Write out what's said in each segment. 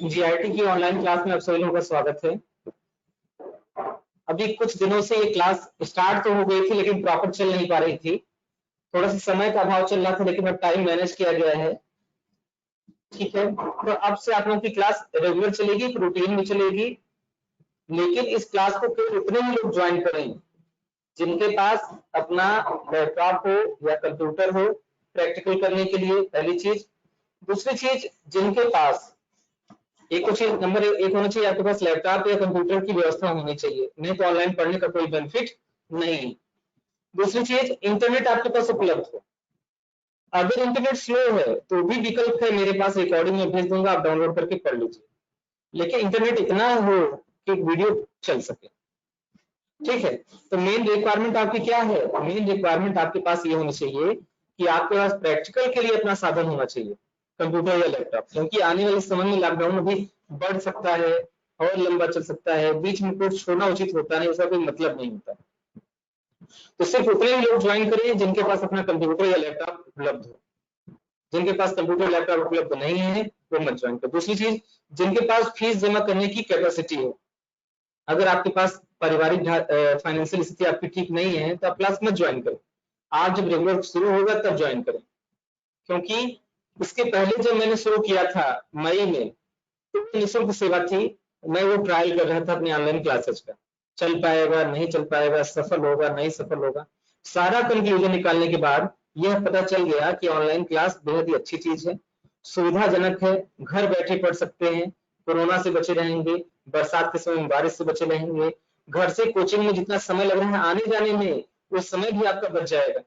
GIT की online class में आप सभी लोगों का स्वागत है। अभी कुछ दिनों से ये क्लास स्टार्ट तो हो गई थी लेकिन प्रॉपर चल नहीं पा रही थी। थोड़ा सा समय का अभाव चल रहा था लेकिन अब टाइम मैनेज किया गया है। ठीक है, तो अब से आप लोगों की क्लास रेगुलर चलेगी, रूटीन में चलेगी, लेकिन इस क्लास को केवल उतने ही लोग ज्वाइन करें जिनके पास अपना लैपटॉप हो या कंप्यूटर हो प्रैक्टिकल करने के लिए, पहली चीज। दूसरी चीज, जिनके पास एक चीज नंबर एक होना चाहिए, आपके पास लैपटॉप या कंप्यूटर की व्यवस्था होनी चाहिए, नहीं तो ऑनलाइन पढ़ने का कोई बेनिफिट नहीं। दूसरी चीज, इंटरनेट आपके पास उपलब्ध हो। अगर इंटरनेट स्लो है तो भी विकल्प है, मेरे पास रिकॉर्डिंग में भेज दूंगा, आप डाउनलोड करके पढ़ लीजिए, लेकिन इंटरनेट इतना हो कि वीडियो चल सके। ठीक है, तो मेन रिक्वायरमेंट आपकी क्या है? मेन रिक्वायरमेंट आपके पास ये होनी चाहिए कि आपके पास प्रैक्टिकल के लिए अपना साधन होना चाहिए, कंप्यूटर या लैपटॉप, क्योंकि आने वाले समय में लॉकडाउन भी बढ़ सकता है और लंबा चल सकता है, बीच में कुछ छोड़ना उचित होता नहीं, उसका कोई मतलब नहीं होता। तो सिर्फ उतने ही लोग ज्वाइन करें जिनके पास अपना कंप्यूटर या लैपटॉप उपलब्ध हो। जिनके पास कंप्यूटर लैपटॉप उपलब्ध नहीं है वो मत ज्वाइन करें। दूसरी चीज, जिनके पास फीस जमा करने की कैपेसिटी हो। अगर आपके पास पारिवारिक फाइनेंशियल स्थिति आपकी ठीक नहीं है तो आप क्लास मत ज्वाइन करें, आज जब रेगुलर शुरू होगा तब ज्वाइन करें। क्योंकि इसके पहले जब मैंने शुरू किया था मई में, तो निःशुल्क सेवा थी, मैं वो ट्रायल कर रहा था अपनी ऑनलाइन क्लासेस का, चल पाएगा नहीं चल पाएगा, सफल होगा नहीं सफल होगा। सारा कंक्लूजन निकालने के बाद यह पता चल गया कि ऑनलाइन क्लास बेहद ही अच्छी चीज है, सुविधाजनक है, घर बैठे पढ़ सकते हैं, कोरोना से बचे रहेंगे, बरसात के समय में बारिश से बचे रहेंगे, घर से कोचिंग में जितना समय लग रहा है आने जाने में वो समय भी आपका बच जाएगा।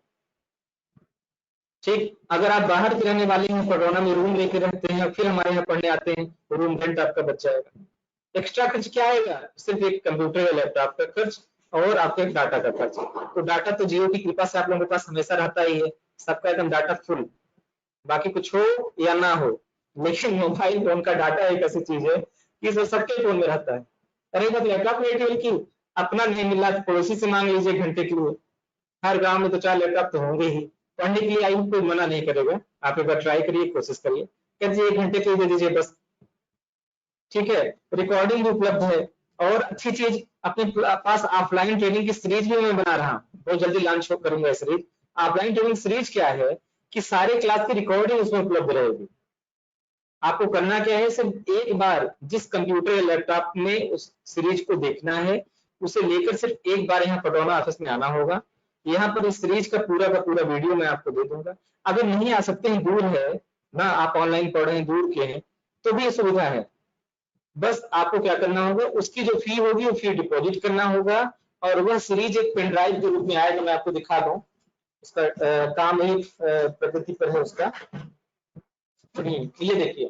ठीक, अगर आप बाहर के रहने वाले हैं, कोरोना में रूम लेके रहते हैं और फिर हमारे यहाँ पढ़ने आते हैं, रूम रेंट आपका बच जाएगा। एक्स्ट्रा खर्च क्या आएगा? सिर्फ एक कंप्यूटर या लैपटॉप का खर्च और आपके डाटा का खर्च। तो डाटा तो जियो की कृपा से आप लोगों के पास हमेशा रहता ही है, सबका एकदम डाटा फुल, बाकी कुछ हो या ना हो, लेकिन मोबाइल फोन का डाटा एक ऐसी चीज है कि जो सबके फोन में रहता है। अरे बात लैपटॉप में एयरटेल की अपना नहीं मिला तो पड़ोसी से मांग लीजिए घंटे के लिए, हर गांव में तो 4 लैपटॉप तो होंगे ही। पढ़ने के लिए आई कोई मना नहीं करेगा, आप एक बार ट्राई करिए, कोशिश करिए, कह दीजिए 1 घंटे के लिए दे दीजिए बस। ठीक है, रिकॉर्डिंग भी उपलब्ध है, और अच्छी चीज अपने पास ऑफलाइन ट्रेनिंग की सीरीज भी मैं बना रहा हूँ, बहुत जल्दी लॉन्च करूंगा सीरीज। ऑफलाइन ट्रेनिंग सीरीज क्या है कि सारे क्लास की रिकॉर्डिंग उसमें उपलब्ध रहेगी। आपको करना क्या है, सिर्फ एक बार जिस कंप्यूटर या लैपटॉप में उस सीरीज को देखना है, उसे लेकर सिर्फ एक बार यहाँ पटौना ऑफिस में आना होगा। यहाँ पर इस सीरीज का पूरा वीडियो मैं आपको दे दूंगा। अगर नहीं आ सकते हैं, दूर है ना, आप ऑनलाइन पढ़ रहे हैं, दूर के हैं, तो भी ये सुविधा है। बस आपको क्या करना होगा, उसकी जो फी होगी वो फी डिपॉजिट करना होगा, और वह सीरीज एक पेन ड्राइव के रूप में आएगा। मैं आपको दिखा दूं, उसका काम ही प्रकृति पर है उसका। ये देखिए,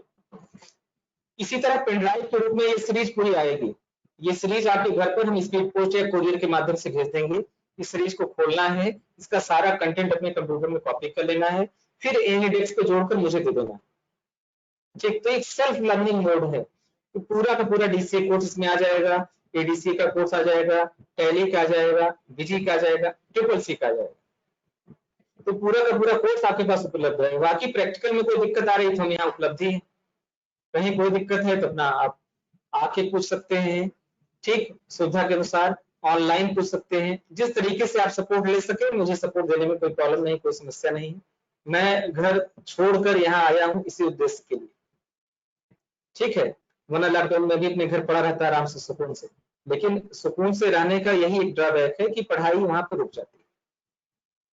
इसी तरह पेन ड्राइव के रूप में ये सीरीज पूरी आएगी। ये सीरीज आपके घर पर हम स्पीड पोस्ट या कुरियर के माध्यम से भेज देंगे। इस सीरीज को खोलना है, इसका सारा कंटेंट अपने कंप्यूटर में कॉपी कर लेना है, फिर एनीडेस्क पे जोड़कर मुझे दे देना। ठीक, तो एक सेल्फ लर्निंग मोड है, तो पूरा का पूरा डीसीए कोर्स इसमें आ जाएगा, एडीसीए का कोर्स आ जाएगा, टैली का आ जाएगा, बीजी का आ जाएगा, ट्रिपल सी का आ जाएगा। तो पूरा का पूरा कोर्स आपके पास उपलब्ध है। बाकी प्रैक्टिकल में कोई दिक्कत आ रही तो हम यहाँ उपलब्ध ही है, कहीं कोई दिक्कत है तो अपना आप आके पूछ सकते हैं। ठीक, सुविधा के अनुसार ऑनलाइन पूछ सकते हैं, जिस तरीके से आप सपोर्ट ले सके, मुझे सपोर्ट देने में कोई प्रॉब्लम नहीं, कोई समस्या नहीं। मैं घर छोड़कर यहाँ आया हूँ इसी उद्देश्य के लिए। ठीक है, वरना लॉकडाउन में भी अपने घर पड़ा रहता आराम से सुकून से, लेकिन सुकून से रहने का यही एक ड्रॉबैक है कि पढ़ाई वहां पर रुक जाती है।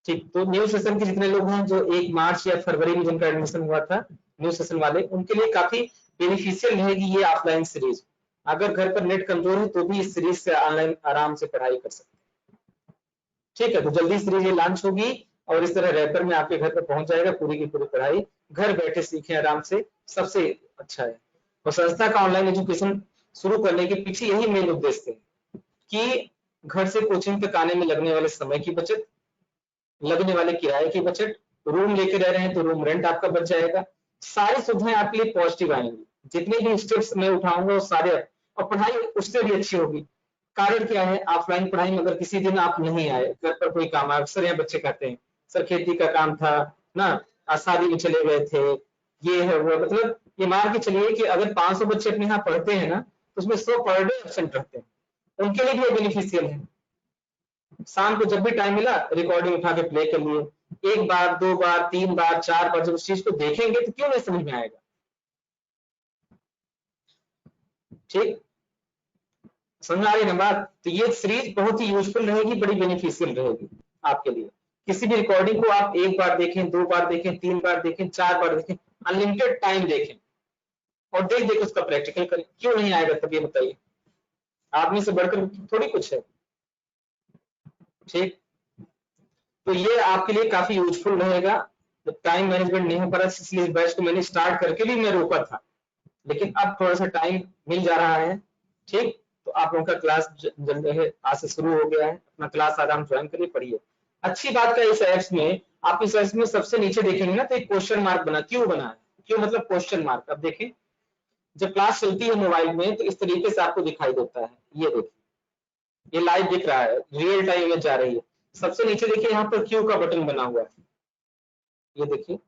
ठीक, तो न्यू सेशन के जितने लोग हैं जो 1 मार्च या फरवरी में जिनका एडमिशन हुआ था, न्यू सेशन वाले, उनके लिए काफी बेनिफिशियल रहेगी ये ऑफलाइन सीरीज। अगर घर पर नेट कमजोर है तो भी इस सीरीज से ऑनलाइन आराम से पढ़ाई कर सकते हैं। ठीक है, तो जल्दी सीरीज ये लॉन्च होगी और इस तरह रैपर में आपके घर पर पहुंच जाएगा, पूरी की पूरी पढ़ाई घर बैठे सीखें आराम से, सबसे अच्छा है। और संस्था का ऑनलाइन एजुकेशन शुरू करने के पीछे यही मेन उद्देश्य है कि घर से कोचिंग तक आने में लगने वाले समय की बचत, लगने वाले किराए की बचत, रूम लेके रह रहे हैं तो रूम रेंट आपका बच जाएगा, सारी सुविधाएं आपके लिए पॉजिटिव आएंगी। जितने भी स्टेप्स मैं उठाऊंगा वो सारे, और पढ़ाई उससे भी अच्छी होगी। कारण क्या है, ऑफलाइन पढ़ाई में अगर किसी दिन आप नहीं आए, घर पर कोई काम है, अक्सर यहाँ बच्चे कहते हैं सर खेती का काम था ना, शादी में चले गए थे, ये है वो, मतलब ये मान के चलिए कि अगर 500 बच्चे अपने यहाँ पढ़ते हैं ना, तो उसमें 100 पर डे एब्सेंट रहते हैं, उनके लिए भी ये बेनिफिशियल है। शाम को जब भी टाइम मिला रिकॉर्डिंग उठा के प्ले कर लिए, 1 बार 2 बार 3 बार 4 बार जब उस चीज को देखेंगे तो क्यों नहीं समझ में आएगा। ठीक, समझ में आ रही ना बात। तो ये सीरीज बहुत ही यूजफुल रहेगी, बड़ी बेनिफिशियल रहेगी आपके लिए। किसी भी रिकॉर्डिंग को आप 1 बार देखें, 2 बार देखें, 3 बार देखें, 4 बार देखें, अनलिमिटेड टाइम देखें और देख देख उसका प्रैक्टिकल करें, क्यों नहीं आएगा तब ये बताइए। आदमी से बढ़कर थोड़ी कुछ है। ठीक, तो ये आपके लिए काफी यूजफुल रहेगा। टाइम मैनेजमेंट नहीं हो पा रहा, इसलिए बैच को मैंने स्टार्ट करके भी मैं रोका था, लेकिन अब थोड़ा सा टाइम मिल जा रहा है। ठीक, तो आप लोगों का क्लास जल्द है आज से शुरू हो गया है, अपना क्लास आराम ज्वाइन करिए, पढ़िए। अच्छी बात है इस एप्स में, आप इस एप्स में सबसे नीचे देखेंगे ना तो एक क्वेश्चन मार्क बना, क्यों बना है, क्यों मतलब क्वेश्चन मार्क। अब देखें जब क्लास चलती है मोबाइल में तो इस तरीके से आपको दिखाई देता है, ये देखिए ये लाइव दिख रहा है, रियल टाइम में जा रही है। सबसे नीचे देखिए यहाँ पर क्यू का बटन बना हुआ है, ये देखिए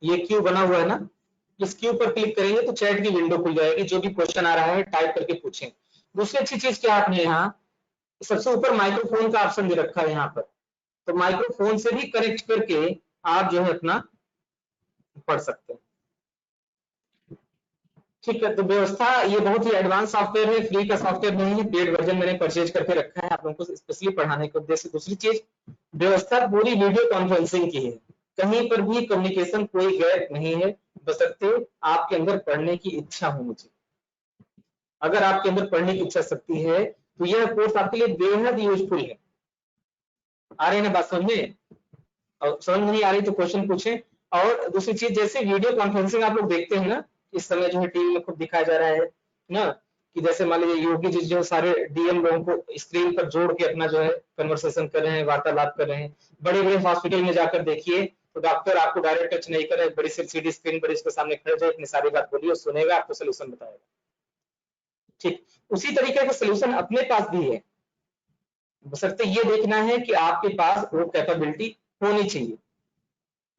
ये क्यू बना हुआ है ना, इस क्यू पर क्लिक करेंगे तो चैट की विंडो खुल जाएगी, जो भी क्वेश्चन आ रहा है टाइप करके पूछें। दूसरी अच्छी चीज क्या आपने यहाँ सबसे ऊपर माइक्रोफोन का ऑप्शन दे रखा है यहाँ पर, तो माइक्रोफोन से भी कनेक्ट करके आप जो है अपना पढ़ सकते हैं। ठीक है, तो व्यवस्था ये बहुत ही एडवांस सॉफ्टवेयर है, फ्री का सॉफ्टवेयर नहीं है, पेड वर्जन मैंने परचेज करके रखा है आप लोगों को स्पेशली पढ़ाने के उद्देश्य से। दूसरी चीज, व्यवस्था पूरी वीडियो कॉन्फ्रेंसिंग की है, कहीं पर भी कम्युनिकेशन कोई गैप नहीं है, बशर्ते आपके अंदर पढ़ने की इच्छा होनी चाहिए। अगर आपके अंदर पढ़ने की इच्छा शक्ति है तो यह कोर्स आपके लिए बेहद यूजफुल है। आ रही है ना बात समझ में? और समझ नहीं आ रही तो क्वेश्चन पूछें। और दूसरी चीज, जैसे वीडियो कॉन्फ्रेंसिंग आप लोग देखते हैं ना, इस समय जो है टीवी में खूब दिखाया जा रहा है ना, कि जैसे मान लीजिए योगी जी जो सारे डीएम लोगों को स्क्रीन पर जोड़ के अपना जो है कन्वर्सेशन कर रहे हैं, वार्तालाप कर रहे हैं। बड़े बड़े हॉस्पिटल में जाकर देखिए तो डॉक्टर आपको डायरेक्ट टच नहीं करे, बड़ी सीडी स्क्रीन पर इसके सामने खड़े जाए, इतनी सारी बात बोलिए, सुनेगा, आपको सोल्यूशन बताएगा। ठीक, उसी तरीके का सोल्यूशन अपने पास भी है, बशर्ते ये देखना है कि आपके पास वो कैपेबिलिटी होनी चाहिए।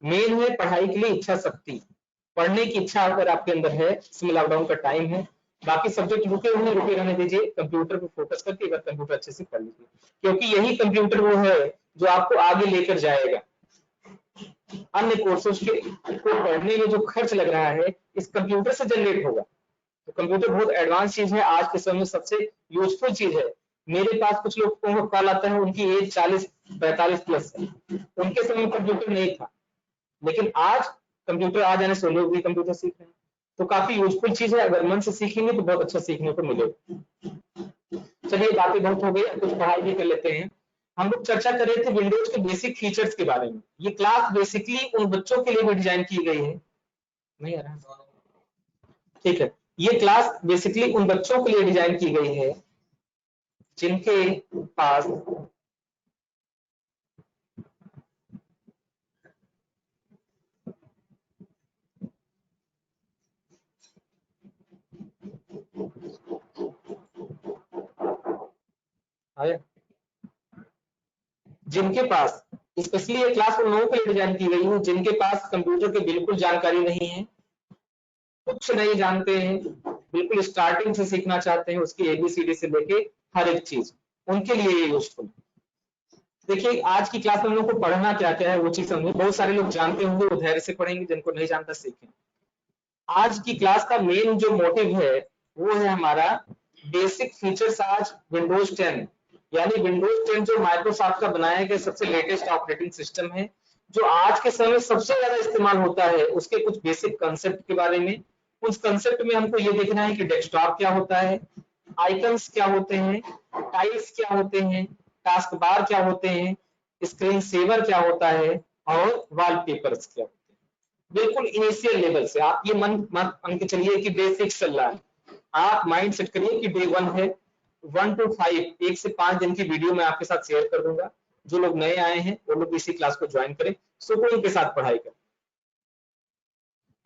मेन है पढ़ाई के लिए इच्छा शक्ति, पढ़ने की इच्छा अगर आपके अंदर है, इसमें लॉकडाउन का टाइम है, बाकी सब्जेक्ट रुके रहने दीजिए, कंप्यूटर पे फोकस करके एक बार कंप्यूटर अच्छे से पढ़ लीजिए, क्योंकि यही कंप्यूटर वो है जो आपको आगे लेकर जाएगा। अन्य कोर्सेज के को पढ़ने में जो खर्च लग रहा है इस कंप्यूटर से जनरेट होगा। तो कंप्यूटर बहुत एडवांस चीज है, आज के समय में सबसे यूजफुल चीज है। मेरे पास कुछ लोगों को कॉल आता है, उनकी एज 40-45 प्लस है, उनके समय में कंप्यूटर नहीं था, लेकिन आज कंप्यूटर आ जाने से लोग भी कंप्यूटर सीख रहे हैं। तो काफी यूजफुल चीज है, अगर मन से सीखेंगे तो बहुत अच्छा सीखने को मिलेगा। चलिए बातें बहुत हो गई, कुछ पढ़ाई भी कर लेते हैं। हम लोग चर्चा कर रहे थे विंडोज के बेसिक फीचर्स के बारे में। ये क्लास बेसिकली उन बच्चों के लिए भी डिजाइन की गई है, नहीं आ रहा, ठीक है, ये क्लास बेसिकली उन बच्चों के लिए डिजाइन की गई है जिनके पास स्पेशली ये क्लास उन लोगों के लिए डिजाइन की गई है जिनके पास कंप्यूटर की बिल्कुल जानकारी नहीं है, कुछ नहीं जानते हैं, बिल्कुल स्टार्टिंग से सीखना चाहते हैं, उसकी एबीसीडी से लेके हर एक चीज, उनके लिए ये यूजफुल। देखिए आज की क्लास में हम लोग को पढ़ना क्या क्या है वो चीज समझे। बहुत सारे लोग जानते होंगे वो धैर्य से पढ़ेंगे, जिनको नहीं जानता सीखें। आज की क्लास का मेन जो मोटिव है वो है हमारा बेसिक फीचर्स। आज विंडोज 10 यानी विंडोज 10 जो माइक्रोसॉफ्ट का बनाया गया सबसे लेटेस्ट ऑपरेटिंग सिस्टम है, जो आज के समय सबसे ज्यादा इस्तेमाल होता है, उसके कुछ बेसिक कंसेप्ट के बारे में। उस कंसेप्ट में हमको ये देखना है कि डेस्कटॉप क्या होता है, आइकन्स क्या होते हैं, टाइल्स क्या होते हैं, टास्क बार क्या होते हैं, स्क्रीन सेवर क्या होता है और वॉलपेपर्स क्या होते हैं। बिल्कुल इनिशियल लेवल से आप ये मन मान के चलिए कि बेसिक्स चल रहा है, आप माइंड सेट करिए कि डे 1 है, 1 to 5 1 से 5 दिन की वीडियो मैं आपके साथ शेयर कर दूंगा। जो लोग नए आए हैं वो लोग इसी क्लास को ज्वाइन करें, सुकून के साथ पढ़ाई करें,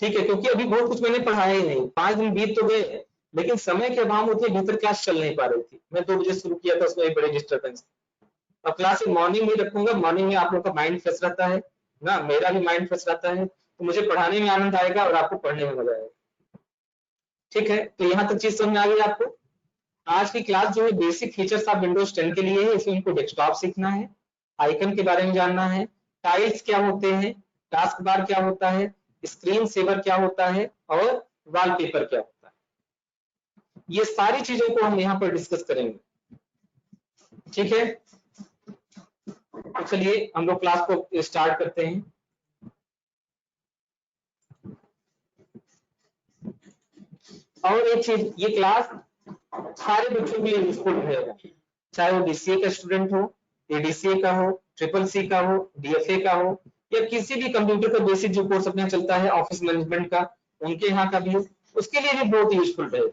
ठीक है, क्योंकि अभी बहुत कुछ मैंने पढ़ाया ही नहीं, 5 दिन बीत तो गए, लेकिन समय के अभाव में उतनी बेहतर क्लास चल नहीं पा रही थी। मैं 2 बजे शुरू किया था, उसमें बड़े डिस्टर्बेंस, और क्लास मॉर्निंग में रखूंगा, मॉर्निंग में आप लोग का माइंड फ्रेश रहता है ना, मेरा भी माइंड फ्रेश रहता है, तो मुझे पढ़ाने में आनंद आएगा और आपको पढ़ने में मजा आएगा। ठीक है, तो यहाँ तक चीज समझ में आ गई आपको। आज की क्लास जो है बेसिक फीचर्स ऑफ विंडोज 10 के लिए है। इसमें इनको डेस्कटॉप सीखना है, आइकन के बारे में जानना है, टाइल्स क्या होते हैं, टास्क बार क्या होता है, स्क्रीन सेवर क्या होता है और वॉलपेपर क्या होता है। ये सारी चीजों को हम यहाँ पर डिस्कस करेंगे। ठीक है, तो चलिए हम लोग क्लास को स्टार्ट करते हैं। और एक चीज, ये क्लास सारे बच्चों के लिए यूजफुल रहेगा, चाहे वो डीसीए का स्टूडेंट हो, एडीसीए का हो, ट्रिपल सी का हो, डीएफए का हो, या किसी भी कंप्यूटर का बेसिक जो कोर्स अपना चलता है ऑफिस मैनेजमेंट का, उनके यहाँ का भी हो, उसके लिए भी बहुत यूजफुल रहेगा।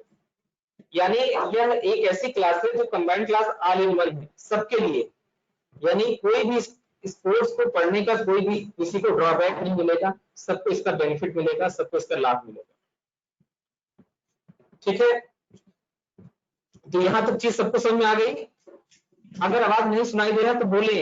यानी यह एक ऐसी क्लास है जो combined class all in one है सबके लिए। यानी कोई भी स्पोर्ट्स को पढ़ने का कोई भी किसी को ड्रॉबैक नहीं मिलेगा, सबको इसका बेनिफिट मिलेगा, सबको इसका लाभ मिलेगा। ठीक है, तो यहाँ तक चीज सबको समझ में आ गई। अगर आवाज नहीं सुनाई दे रहा तो बोले,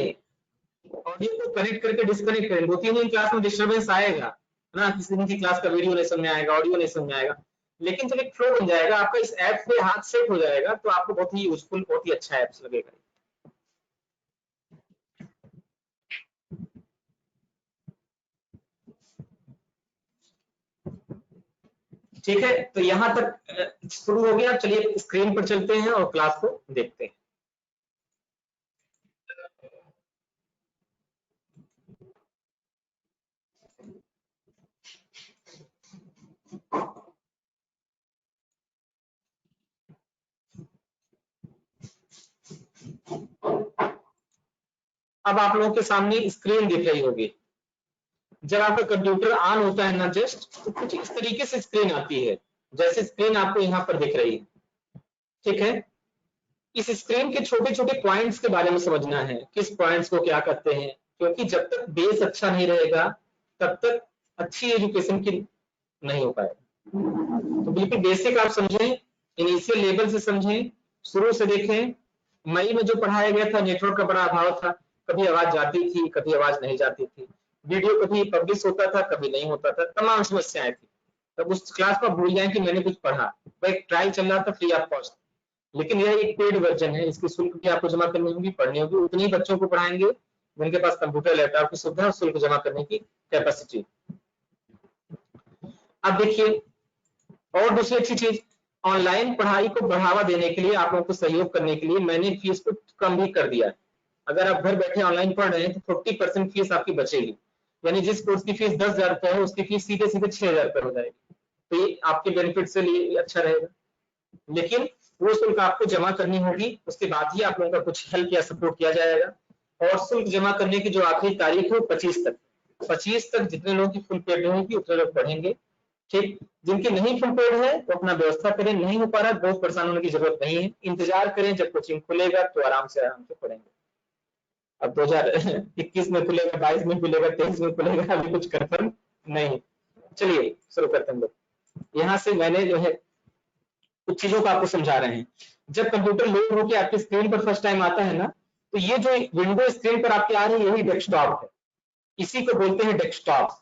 ऑडियो को कनेक्ट करके डिस्कनेक्ट करें। 2-3 दिन क्लास में डिस्टर्बेंस आएगा ना, किसी दिन की क्लास का वीडियो नहीं समझ में आएगा, ऑडियो नहीं समझ में आएगा, लेकिन जब एक फ्लो बन जाएगा आपका, इस ऐप पे हाथ सेट हो जाएगा, तो आपको बहुत ही यूजफुल, बहुत ही अच्छा ऐप लगेगा। ठीक है, तो यहाँ तक शुरू हो गया। चलिए स्क्रीन पर चलते हैं और क्लास को देखते हैं। अब आप लोगों के सामने स्क्रीन दिख रही होगी। जब आपका कंप्यूटर ऑन होता है ना जस्ट, तो कुछ इस तरीके से स्क्रीन आती है, जैसे स्क्रीन आपको यहाँ पर दिख रही है। ठीक है, इस स्क्रीन के छोटे छोटे पॉइंट्स के बारे में समझना है, किस पॉइंट्स को क्या करते हैं, क्योंकि जब तक बेस अच्छा नहीं रहेगा तब तक अच्छी एजुकेशन की नहीं हो पाएगा। तो बिल्कुल बेसिक आप समझें, इनिशियल लेवल से समझें, शुरू से देखें। मई में जो पढ़ाया गया था, नेटवर्क का बड़ा अभाव था, कभी आवाज जाती थी, कभी आवाज नहीं जाती थी, वीडियो कभी पब्लिश होता था, कभी नहीं होता था, तमाम समस्याएं थी। तब उस क्लास को भूल जाए कि मैंने कुछ पढ़ा, वह एक ट्रायल चल रहा था फ्री ऑफ कॉस्ट। लेकिन यह एक पेड वर्जन है, इसकी शुल्क भी आपको जमा करनी होगी, पढ़नी होगी। उतने ही बच्चों को पढ़ाएंगे जिनके पास कंप्यूटर लैपटॉप की सुविधा और शुल्क जमा करने की कैपेसिटी। अब देखिए, और दूसरी अच्छी चीज, ऑनलाइन पढ़ाई को बढ़ावा देने के लिए, आप लोगों को सहयोग करने के लिए मैंने फीस को कम भी कर दिया। अगर आप घर बैठे ऑनलाइन पढ़ रहे हैं तो 40% फीस आपकी बचेगी। यानी जिस कोर्स की फीस 10,000 रुपए है, उसकी फीस सीधे सीधे 6,000 रुपए हो जाएगी। तो ये आपके बेनिफिट से लिए अच्छा रहेगा। लेकिन वो शुल्क आपको जमा करनी होगी, उसके बाद ही आप लोगों का कुछ हेल्प या सपोर्ट किया जाएगा। और शुल्क जमा करने की जो आखिरी तारीख है 25 तक, 25 तक जितने लोगों की फुल पेड होगी उतने लोग पढ़ेंगे। ठीक, जिनकी नहीं फुल पेड है वो अपना व्यवस्था करें, नहीं हो पा रहा बहुत परेशान होने की जरूरत नहीं है, इंतजार करें जब कोचिंग खुलेगा तो आराम से पढ़ेंगे। अब 2021 में खुलेगा, 22 में खुलेगा, 23 में खुलेगा, अभी कुछ कंफर्म नहीं। चलिए शुरू करते हैं लोग। यहाँ से मैंने जो है कुछ चीजों को आपको समझा रहे हैं। जब कंप्यूटर लोड होकर आपकी स्क्रीन पर फर्स्ट टाइम आता है ना, तो ये जो विंडो स्क्रीन पर आपके आ रही है यही डेस्कटॉप है, इसी को बोलते हैं डेस्कटॉप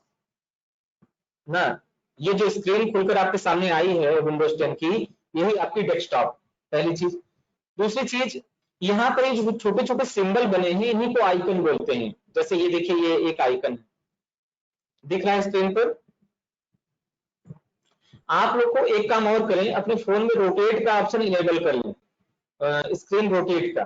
ना। ये जो स्क्रीन खुलकर आपके सामने आई है विंडोज 10 की, यही आपकी डेस्कटॉप, पहली चीज। दूसरी चीज, यहाँ पर जो छोटे छोटे सिंबल बने हैं इन्हीं को आइकन बोलते हैं। जैसे ये देखिए, ये एक आइकन है, दिख रहा है स्क्रीन पर। आप लोग को एक काम और करें, अपने फोन में रोटेट का ऑप्शन इनेबल कर लें, स्क्रीन रोटेट का।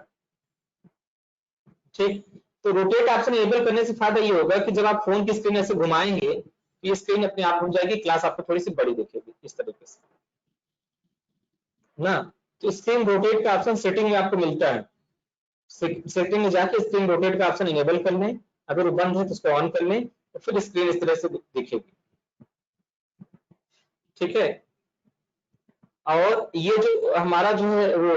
ठीक, तो रोटेट ऑप्शन इनेबल करने से फायदा ये होगा कि जब आप फोन की स्क्रीन ऐसे घुमाएंगे तो ये स्क्रीन अपने आप घूम जाएगी, क्लास आपको थोड़ी सी बड़ी दिखेगी इस तरीके से ना। तो स्क्रीन रोटेट का ऑप्शन सेटिंग में आपको मिलता है, सेटिंग में जाके स्क्रीन रोटेट का ऑप्शन इनेबल कर लें। अगर वो बंद है तो उसको ऑन कर लें, तो फिर स्क्रीन इस तरह से दिखेगी। ठीक है, और ये जो हमारा जो है वो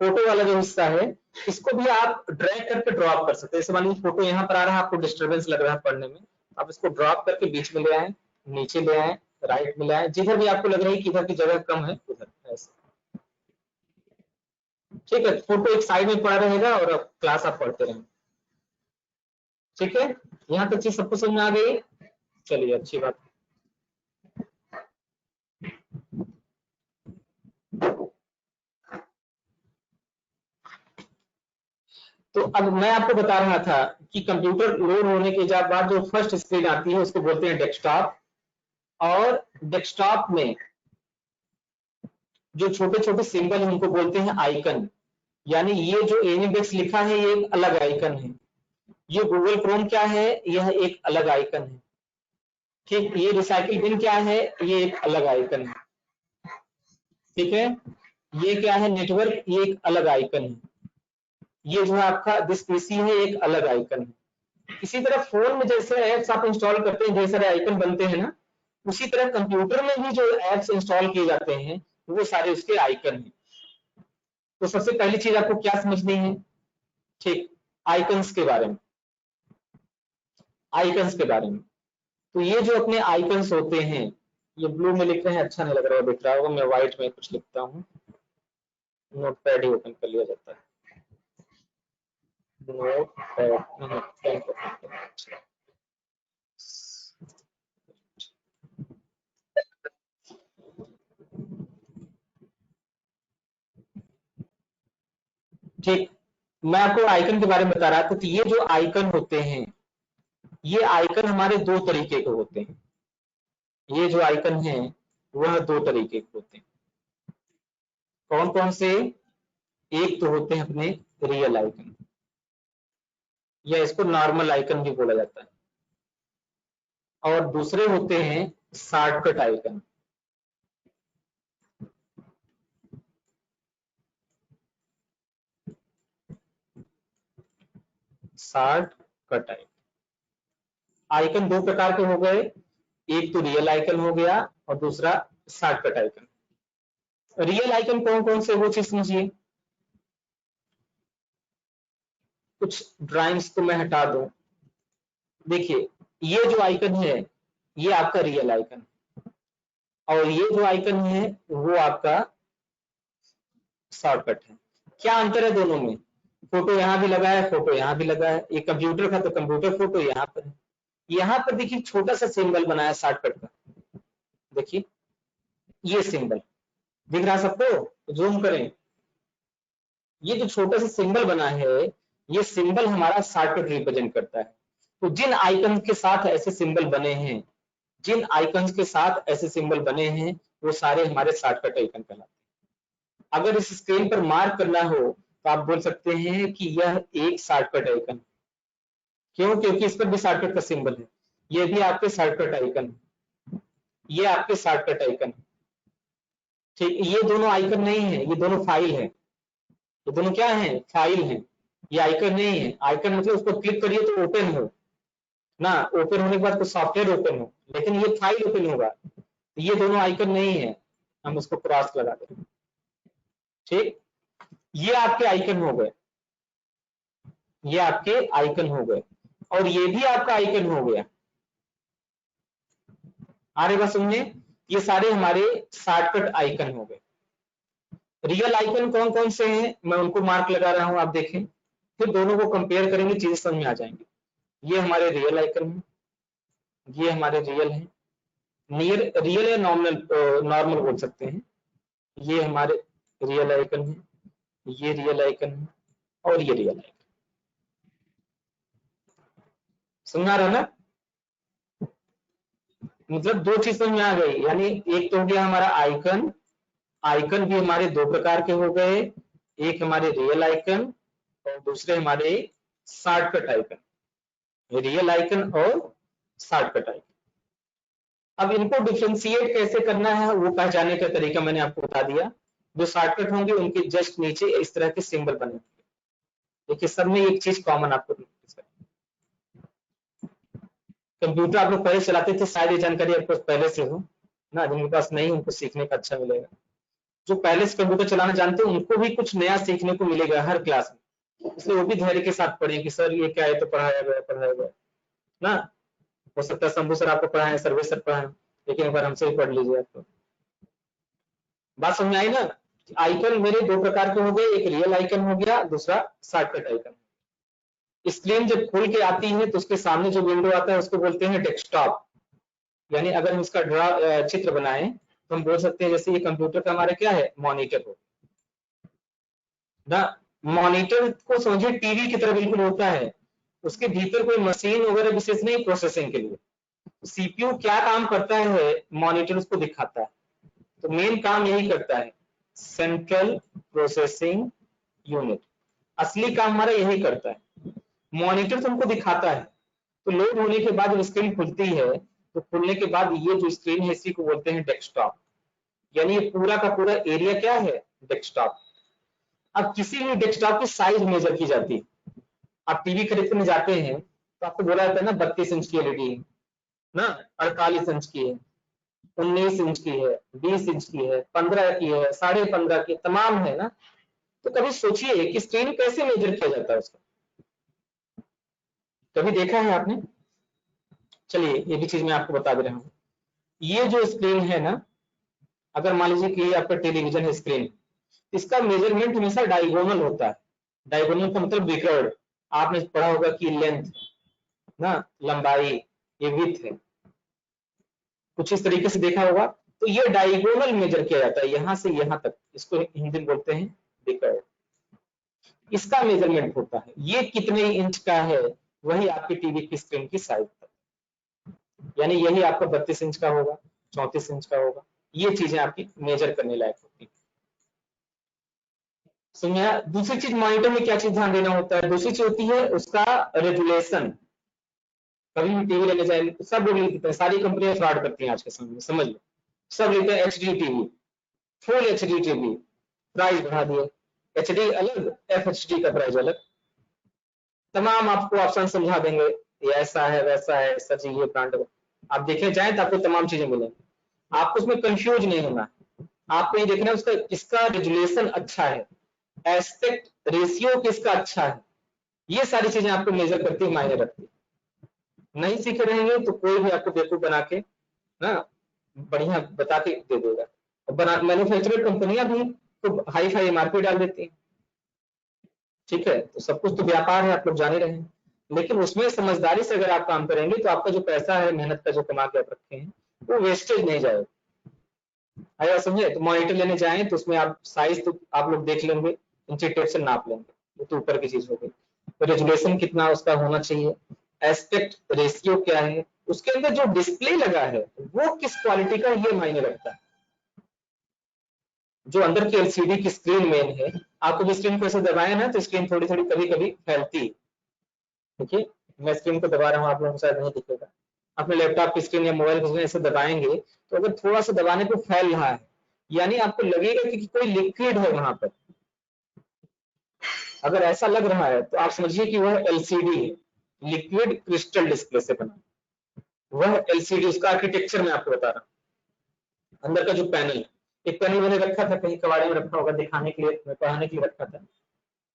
फोटो वाला जो हिस्सा है, इसको भी आप ड्रैग करके ड्रॉप कर सकते हैं। जैसे मान लीजिए फोटो यहाँ पर आ रहा है, आपको डिस्टर्बेंस लग रहा है पढ़ने में, आप इसको ड्रॉप करके बीच में ले आए, नीचे ले आए, राइट में ले आए, जिधर भी आपको लग रहा है कि इधर की जगह कम है उधर ऐसे। ठीक है, फोटो एक साइड में पड़ा रहेगा और अब क्लास आप पढ़ते रहेंगे। ठीक है, यहाँ तक चीज सबको समझ में आ गई? चलिए अच्छी बात। तो अब मैं आपको बता रहा था कि कंप्यूटर लोड होने के बाद जो फर्स्ट स्क्रीन आती है उसको बोलते हैं डेस्कटॉप। और डेस्कटॉप में जो छोटे छोटे सिंबल हैं उनको बोलते हैं आइकन। यानी ये जो एनिडेक्स लिखा है ये एक अलग आइकन है, ये गूगल क्रोम क्या है, यह एक अलग आइकन है। ठीक, ये रिसाइकिल बिन क्या है, ये एक अलग आइकन है। ठीक है, ये क्या है, नेटवर्क, ये एक अलग आइकन है। ये जो है आपका दिस पीसी है, एक अलग आइकन है। इसी तरह फोन में जैसे एप्स आप इंस्टॉल करते हैं ढेर सारे आइकन बनते हैं ना, उसी तरह कंप्यूटर में भी जो एप्स इंस्टॉल किए जाते हैं वो सारे उसके आइकन हैं। तो सबसे पहली चीज आपको क्या समझनी है? ठीक, आइकन्स के बारे में। आइकन्स के बारे में, तो ये जो अपने आइकन्स होते हैं, ये ब्लू में लिख रहे हैं, अच्छा नहीं लग रहा है, दिख रहा होगा, मैं व्हाइट में कुछ लिखता हूँ। नोटपैड ही ओपन कर लिया जाता है। नोटपैड, ठीक, मैं आपको आइकन के बारे में बता रहा था। तो ये जो आइकन होते हैं, ये आइकन हमारे दो तरीके के होते हैं। ये जो आइकन है वह दो तरीके के होते हैं। कौन कौन से? एक तो होते हैं अपने रियल आइकन, या इसको नॉर्मल आइकन भी बोला जाता है, और दूसरे होते हैं shortcut icon. Shortcut icon, icon दो प्रकार के हो गए, एक तो रियल आइकन हो गया और दूसरा शॉर्टकट आइकन। रियल आइकन कौन कौन से, वो चीज समझिए। कुछ ड्राइंग्स को मैं हटा दूं, देखिए ये जो आइकन है ये आपका रियल आइकन, और ये जो आइकन है वो आपका शॉर्टकट है। क्या अंतर है दोनों में? फोटो यहाँ भी लगा है, फोटो यहाँ भी लगा है, ये कंप्यूटर का तो कंप्यूटर फोटो यहाँ पर है। यहाँ पर देखिए छोटा सा सिंबल बना है शॉर्टकट का, देखिए ये सिंबल दिख रहा है सबको? जूम करें, ये जो छोटा सा सिंबल बना है ये सिंबल हमारा शॉर्टकट रिप्रेजेंट करता है। तो जिन आइकन के साथ ऐसे सिंबल बने हैं, जिन आइकन्स के साथ ऐसे सिंबल बने हैं वो सारे हमारे शॉर्टकट आइकन कहलाते हैं। अगर इस स्क्रीन पर मार्क करना हो तो आप बोल सकते हैं कि यह एक शॉर्टकट आइकन। क्यों? क्योंकि इस पर भी शॉर्टकट का सिंबल है, ये भी आपके शॉर्टकट आइकन, ये आपके शॉर्टकट आइकन। ठीक, ये दोनों आइकन नहीं है, ये दोनों फाइल है। ये दोनों क्या है? फाइल है, ये आइकन नहीं है। आइकन मतलब उसको क्लिक करिए तो ओपन हो ना, ओपन होने के बाद कुछ सॉफ्टवेयर ओपन हो, लेकिन ये फाइल ओपन होगा। ये दोनों आइकन नहीं है, हम उसको क्रॉस लगा दें। ठीक, ये आपके आइकन हो गए, ये आपके आइकन हो गए, और ये भी आपका आइकन हो गया। आ रही बात समझे? ये सारे हमारे शॉर्टकट आइकन हो गए। रियल आइकन कौन कौन से हैं मैं उनको मार्क लगा रहा हूं, आप देखें, फिर दोनों को कंपेयर करेंगे, चीजें समझ में आ जाएंगी। ये हमारे रियल आइकन है, ये हमारे रियल है, नियर रियल या नॉर्मल, नॉर्मल बोल सकते हैं। ये हमारे रियल आइकन है, ये रियल आइकन है, और ये रियल आइकन। समझ आ रहा है ना? मतलब दो चीज समझ में आ गई, यानी एक तो हो गया हमारा आइकन, आइकन भी हमारे दो प्रकार के हो गए, एक हमारे रियल आइकन और दूसरे हमारे शॉर्टकट आइकन। रियल आइकन और शॉर्टकट आइकन। अब इनको डिफ्रेंशिएट कैसे करना है वो पहचानने का तरीका मैंने आपको बता दिया। जो शॉर्टकट होंगे उनके जस्ट नीचे इस तरह के सिंबल बने होंगे। देखिए सब में एक चीज कॉमन आपको नोटिस करनी। कंप्यूटर आप लोग पहले चलाते थे, शायद ये जानकारी आपको पहले से हो ना, जिनके पास नहीं उनको सीखने का अच्छा मिलेगा। जो पहले से कंप्यूटर चलाना जानते हैं उनको भी कुछ नया सीखने को मिलेगा हर क्लास में, इसलिए वो भी धैर्य के साथ पढ़ें कि सर ये क्या है, तो पढ़ाया गया ना। हो सकता है शंभू सर आपको पढ़ाए, सर्वे सर पढ़ाए, लेकिन एक बार हमसे भी पढ़ लीजिए। आपको बात समझ में आई ना? आइकन मेरे दो प्रकार के हो गए, एक रियल आइकन हो गया, दूसरा शॉर्टकट आइकन। स्क्रीन जब खोल के आती है तो उसके सामने जो विंडो आता है उसको बोलते हैं डेस्कटॉप। यानी अगर हम इसका चित्र बनाएं तो हम बोल सकते हैं जैसे ये कंप्यूटर का हमारा क्या है, मॉनिटर हो ना। मॉनिटर को समझिए टीवी की तरह बिल्कुल होता है, उसके भीतर कोई मशीन वगैरह विशेष नहीं प्रोसेसिंग के लिए। सीपीयू क्या काम करता है, मॉनिटर उसको दिखाता है, तो मेन काम यही करता है, सेंट्रल प्रोसेसिंग यूनिट असली काम हमारा यही करता है। मॉनिटर तुमको दिखाता है, तो लोड होने के बाद जब स्क्रीन खुलती है तो खुलने के बाद ये जो स्क्रीन है इसी को बोलते हैं डेस्कटॉप। यानी ये पूरा का पूरा एरिया क्या है, डेस्कटॉप। अब किसी भी डेस्कटॉप की साइज मेजर की जाती है। आप टीवी खरीदने जाते हैं तो आपको बोला जाता है ना 32 इंच की एलईडी है ना, 48 इंच की है, 19 इंच की है, 20 इंच की है, 15 की है, 15.5 की, तमाम है ना। तो कभी सोचिए कि स्क्रीन कैसे मेजर किया जाता है उसका, कभी देखा है आपने? चलिए ये भी चीज मैं आपको बता दे रहा हूँ। ये जो स्क्रीन है ना, अगर मान लीजिए कि ये आपका टेलीविजन है स्क्रीन, इसका मेजरमेंट हमेशा डायगोनल होता है। डायगोनल का मतलब विकर्ण, आपने पढ़ा होगा कि लेंथ ना, लंबाई, ये विड्थ है, कुछ इस तरीके से देखा होगा। तो ये डायगोनल मेजर किया जाता है, यहां से यहां तक, इसको हिंदी में बोलते हैं विकर्ण। इसका मेजरमेंट होता है, ये कितने इंच का है, वही आपकी टीवी की स्क्रीन की साइज है। यानी यही आपका 32 इंच का होगा, 34 इंच का होगा, ये चीजें आपकी मेजर करने लायक होती है। समझा? दूसरी चीज मॉनिटर में क्या चीज ध्यान देना होता है, दूसरी चीज होती है उसका रेजुलेशन। कभी भी टीवी लेने जाए तो सब लोग लिख देते हैं, सारी कंपनियां फ्रॉड करती हैं आज के समय में, समझ लो। सब लिखते हैं H D TV, full H D TV, price बढ़ा दिए, एच डी अलग, एफ एच डी का प्राइस अलग, तमाम आपको ऑप्शन समझा देंगे, ये ऐसा है वैसा है, सच ये ब्रांड। आप देखने जाए तो आपको तमाम चीजें मिलेंगी, आपको उसमें कंफ्यूज नहीं होना। आपको ये देखना है उसका किसका रेजुलेशन अच्छा है, एस्पेक्ट रेशियो किसका अच्छा है, ये सारी चीजें आपको मेजर करती है, मायने रखती है। नहीं सीखे रहेंगे तो कोई भी आपको बेवकूफ बना के ना बढ़िया बता के दे देगा। और बना मैन्युफैक्चरर कंपनियां भी तो हाई फाई एमआरपी डाल देती हैं, ठीक है, तो सब कुछ तो व्यापार है, आप लोग जाने रहे हैं। लेकिन उसमें समझदारी से अगर आप काम करेंगे तो आपका जो पैसा है, मेहनत का जो कमा के आप रखे हैं, वो वेस्टेज नहीं जाएगा। आया समझे? तो मॉनिटर लेने जाएं तो उसमें आप साइज तो आप लोग देख लेंगे, इंची टेप से नाप लेंगे, वो तो ऊपर की चीज हो गई। तो रेजुलेशन कितना उसका होना चाहिए, एस्पेक्ट रेशियो क्या है, उसके अंदर जो डिस्प्ले लगा है वो किस क्वालिटी का, ये मायने रखता है। जो अंदर की एलसीडी की स्क्रीन मेन है, आपको भी स्क्रीन को ऐसे दबाए ना तो स्क्रीन थोड़ी थोड़ी कभी कभी फैलती है। देखिए मैं स्क्रीन को दबा रहा हूँ, आप लोगों को शायद नहीं दिखेगा। अपने लैपटॉप की स्क्रीन या मोबाइल की स्क्रीन ऐसे दबाएंगे तो अगर थोड़ा सा दबाने पे फैल रहा है, यानी आपको लगेगा कि कोई लिक्विड है वहां पर। अगर ऐसा लग रहा है तो आप समझिए कि वह एलसीडी है, लिक्विड क्रिस्टल डिस्प्ले से बना वह एलसीडी। उसका आर्किटेक्चर मैं आपको बता रहा हूँ, अंदर का जो पैनल है, एक पैनल मैंने रखा था कहीं कबाड़ी में रखा होगा, दिखाने के लिए, मैं पढ़ाने के लिए रखा था,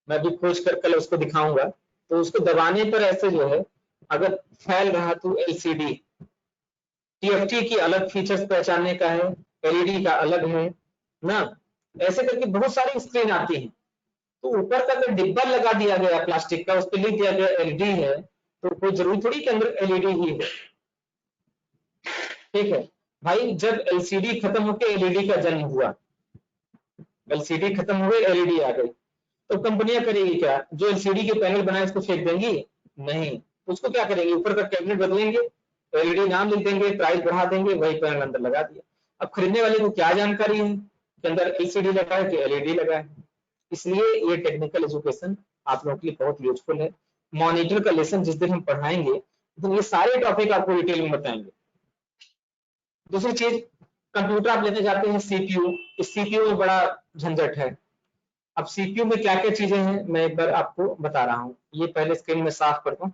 मैं भी खोज कर कल उसको दिखाऊंगा। तो उसको दबाने पर ऐसे जो है अगर फैल रहा तो एलसीडी। टीएफटी की अलग फीचर्स पहचानने का है, एलईडी का अलग है ना, ऐसे करके बहुत सारी स्क्रीन आती है। तो ऊपर का अगर डिब्बा लगा दिया गया प्लास्टिक का, उस पर लिख दिया गया एलईडी है, तो कोई जरूरी थोड़ी कि अंदर एलईडी ही है, ठीक है भाई। जब एलसीडी खत्म होकर एलईडी का जन्म हुआ, एलसीडी खत्म हो गई एलईडी आ गई, तो कंपनियां करेगी क्या, जो एलसीडी के पैनल बनाए उसको फेंक देंगी? नहीं, उसको क्या करेंगे, ऊपर का कैबिनेट बदलेंगे, एलईडी नाम लिख देंगे, प्राइस बढ़ा देंगे, वही पैनल अंदर लगा दिया। अब खरीदने वाले को क्या जानकारी है कि अंदर एलसीडी लगा है कि एलईडी लगा है। इसलिए ये टेक्निकल एजुकेशन आप लोगों के लिए बहुत यूजफुल है। मॉनिटर का लेसन जिस दिन हम पढ़ाएंगे तो ये सारे टॉपिक आपको डिटेल में बताएंगे। दूसरी चीज, कंप्यूटर आप लेने जाते हैं सीपीयू, इस सीपीयू में बड़ा झंझट है। अब सीपीयू में क्या क्या चीजें हैं मैं एक बार आपको बता रहा हूँ, ये पहले स्क्रीन में साफ कर दूं।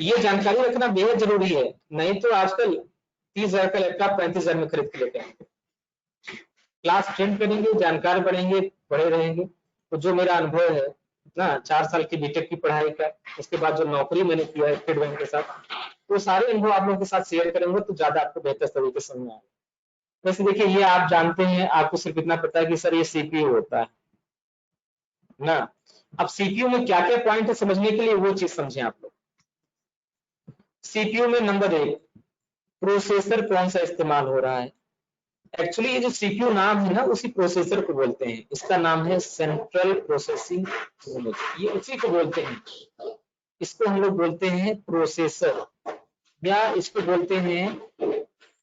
ये जानकारी रखना बेहद जरूरी है, नहीं तो आजकल 30,000 का लैपटॉप 35,000 में खरीद के लेते हैं। क्लास अटेंड करेंगे, जानकार बढ़ेंगे, पढ़े रहेंगे। तो जो मेरा अनुभव है ना 4 साल की बीटेक की पढ़ाई का, उसके बाद जो नौकरी मैंने किया है स्टेट बैंक के साथ, तो सारे अनुभव आप लोगों के साथ शेयर करेंगे तो ज्यादा आपको बेहतर तरीके से समझ में आएगा। वैसे देखिए ये आप जानते हैं, आपको सिर्फ इतना पता है कि सर ये सीपीयू होता है ना। अब सीपीयू में क्या क्या पॉइंट है समझने के लिए वो चीज समझें आप लोग। सीपीयू में नंबर 1 प्रोसेसर कौन सा इस्तेमाल हो रहा है। एक्चुअली ये जो सीपीयू नाम है ना उसी प्रोसेसर को बोलते हैं, इसका नाम है सेंट्रल प्रोसेसिंग यूनिट, ये उसी को बोलते हैं। इसको हम लोग बोलते हैं प्रोसेसर या इसको बोलते हैं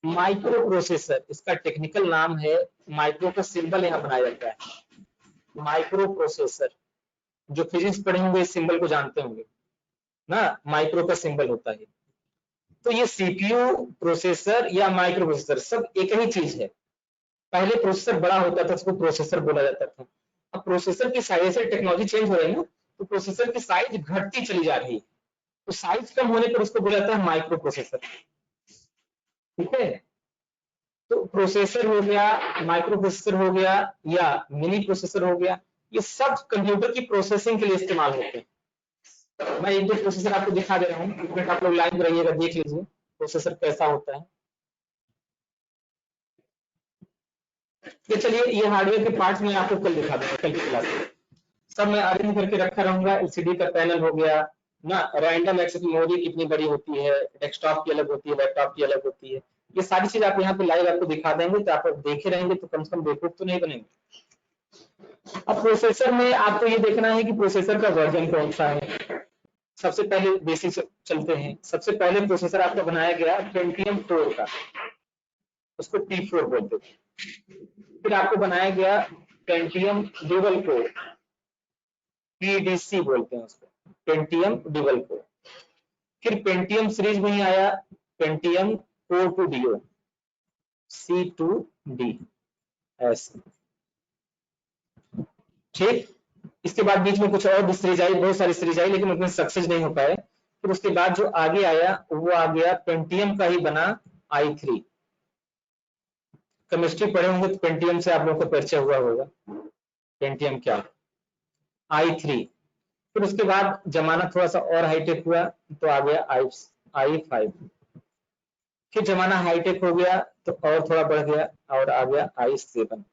माइक्रो प्रोसेसर, इसका टेक्निकल नाम है। माइक्रो का सिंबल यहाँ बनाया जाता है, माइक्रो प्रोसेसर। जो फिजिक्स पढ़े होंगे इस सिंबल को जानते होंगे ना, माइक्रो का सिंबल होता है। तो ये सीपीयू, प्रोसेसर या माइक्रो प्रोसेसर सब एक ही चीज है। पहले प्रोसेसर बड़ा होता था उसको प्रोसेसर बोला जाता था। अब प्रोसेसर की साइज से टेक्नोलॉजी चेंज हो रही है ना, तो प्रोसेसर की साइज घटती चली जा रही है, तो साइज कम होने पर उसको बोला जाता है माइक्रो प्रोसेसर। ठीक है, तो प्रोसेसर हो गया, माइक्रो प्रोसेसर हो गया या मिनी प्रोसेसर हो गया, ये सब कंप्यूटर की प्रोसेसिंग के लिए इस्तेमाल होते हैं। मैं एक दो प्रोसेसर आपको दिखा दे रहा हूँ, एक मिनट आप लोग लाइन में रहिएगा, देख लीजिए प्रोसेसर कैसा होता है। ये चलिए ये हार्डवेयर के पार्ट्स में आपको कल दिखा दूंगा, कल की क्लास में सब मैं अरेंज करके रखा रहूंगा। एलसीडी का पैनल हो गया ना, रैंडम एक्सेस मेमोरी कितनी बड़ी होती है, डेस्कटॉप की अलग होती है, लैपटॉप की अलग होती है, ये सारी चीज आप यहाँ पे लाइव आपको दिखा देंगे, तो आप देखे रहेंगे तो कम से कम बेवकूफ तो नहीं बनेंगे। अब प्रोसेसर में आपको ये देखना है कि प्रोसेसर का वर्जन कौन सा है। सबसे पहले बेसिक चलते हैं। सबसे पहले प्रोसेसर आपका बनाया गया पेंटियम 4 का, उसको T4 बोलते थे। फिर आपको बनाया गया पेंटियम डुअल कोर, PDC बोलते हैं उसको, पेंटियम डुअल कोर। फिर पेंटियम सीरीज में ही आया Pentium core to do, C2D ऐसे। ठीक, इसके बाद बीच में कुछ और भी सीरीज आई, बहुत सारी सीरीज आई, लेकिन उसमें सक्सेस नहीं हो पाए। फिर उसके बाद जो आगे आया वो आ गया पेंटियम का ही बना i3। केमिस्ट्री पढ़े होंगे तो पेंटियम से आप लोगों को परिचय हुआ होगा, पेंटियम क्या, i3। फिर उसके बाद जमाना थोड़ा सा और हाईटेक हुआ तो आ गया i5। फिर जमाना हाईटेक हो गया तो और थोड़ा बढ़ गया और आ गया i7।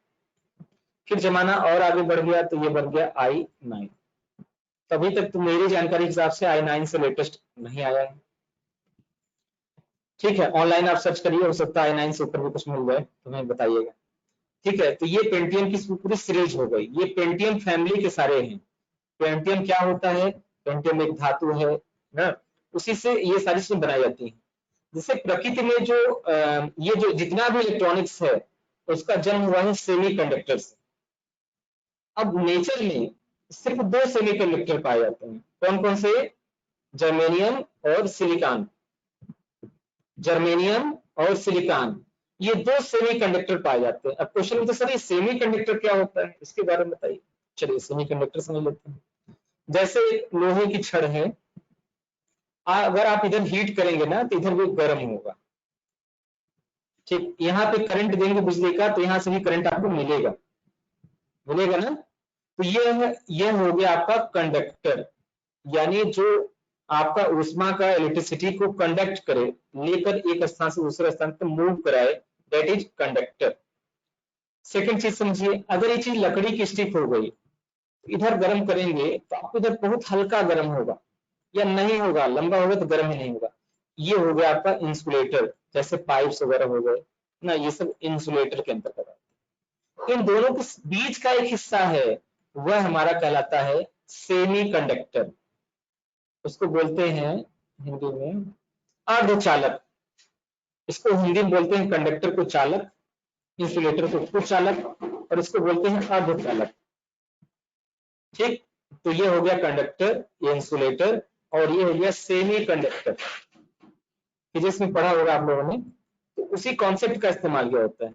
फिर जमाना और आगे बढ़ गया तो ये बन गया i9। तभी तक तो मेरी जानकारी के हिसाब से i9 से लेटेस्ट नहीं आया है। ठीक है, ऑनलाइन आप सर्च करिए, हो सकता है i9 से ऊपर भी कुछ मिल जाए तो हमें बताइएगा। ठीक है, तो ये पेंटियम की पूरी सीरीज हो गई, ये पेंटियम फैमिली के सारे हैं। पेंटियम क्या होता है, पेंटियम एक धातु है ना, उसी से ये सारी चीजें बनाई जाती हैं। जैसे प्रकृति में जो ये जो जितना भी इलेक्ट्रॉनिक्स है उसका जन्म हुआ है सेमीकंडक्टर से। अब नेचर में सिर्फ 2 सेमीकंडक्टर पाए जाते हैं, कौन कौन से, जर्मेनियम और सिलिकॉन। जर्मेनियम और सिलिकॉन, ये 2 सेमीकंडक्टर पाए जाते हैं। अब क्वेश्चन में तो सर ये सेमीकंडक्टर क्या होता है, इसके बारे में बताइए। चलिए सेमीकंडक्टर समझ लेते हैं। जैसे लोहे की छड़ है, अगर आप इधर हीट करेंगे ना तो इधर भी गर्म होगा। ठीक, यहाँ पे करंट देंगे बिजली का तो यहाँ से भी करंट आपको मिलेगा, मिलेगा ना। तो ये हो गया आपका कंडक्टर, यानी जो आपका ऊष्मा का इलेक्ट्रिसिटी को कंडक्ट करे, लेकर एक स्थान से दूसरे स्थान पर मूव कराए, दैट इज कंडक्टर। सेकंड चीज समझिए, अगर ये चीज लकड़ी की स्टिक हो गई, इधर गर्म करेंगे तो आपको इधर बहुत हल्का गर्म होगा या नहीं होगा, लंबा होगा तो गर्म ही नहीं होगा। ये हो गया आपका इंसुलेटर, जैसे पाइप्स वगैरह हो गए ना, ये सब इंसुलेटर के अंतर्गत आते हैं। इन दोनों के बीच का एक हिस्सा है वह हमारा कहलाता है सेमीकंडक्टर, उसको बोलते हैं हिंदी में अर्धचालक। इसको हिंदी में बोलते हैं कंडक्टर को चालक, इंसुलेटर को कुचालक, और इसको बोलते हैं अर्धचालक। ठीक, तो ये हो गया कंडक्टर, ये इंसुलेटर, और ये हो गया सेमी कंडक्टर। फिजिक्स में पढ़ा होगा आप लोगों ने, तो उसी कॉन्सेप्ट का इस्तेमाल किया होता है।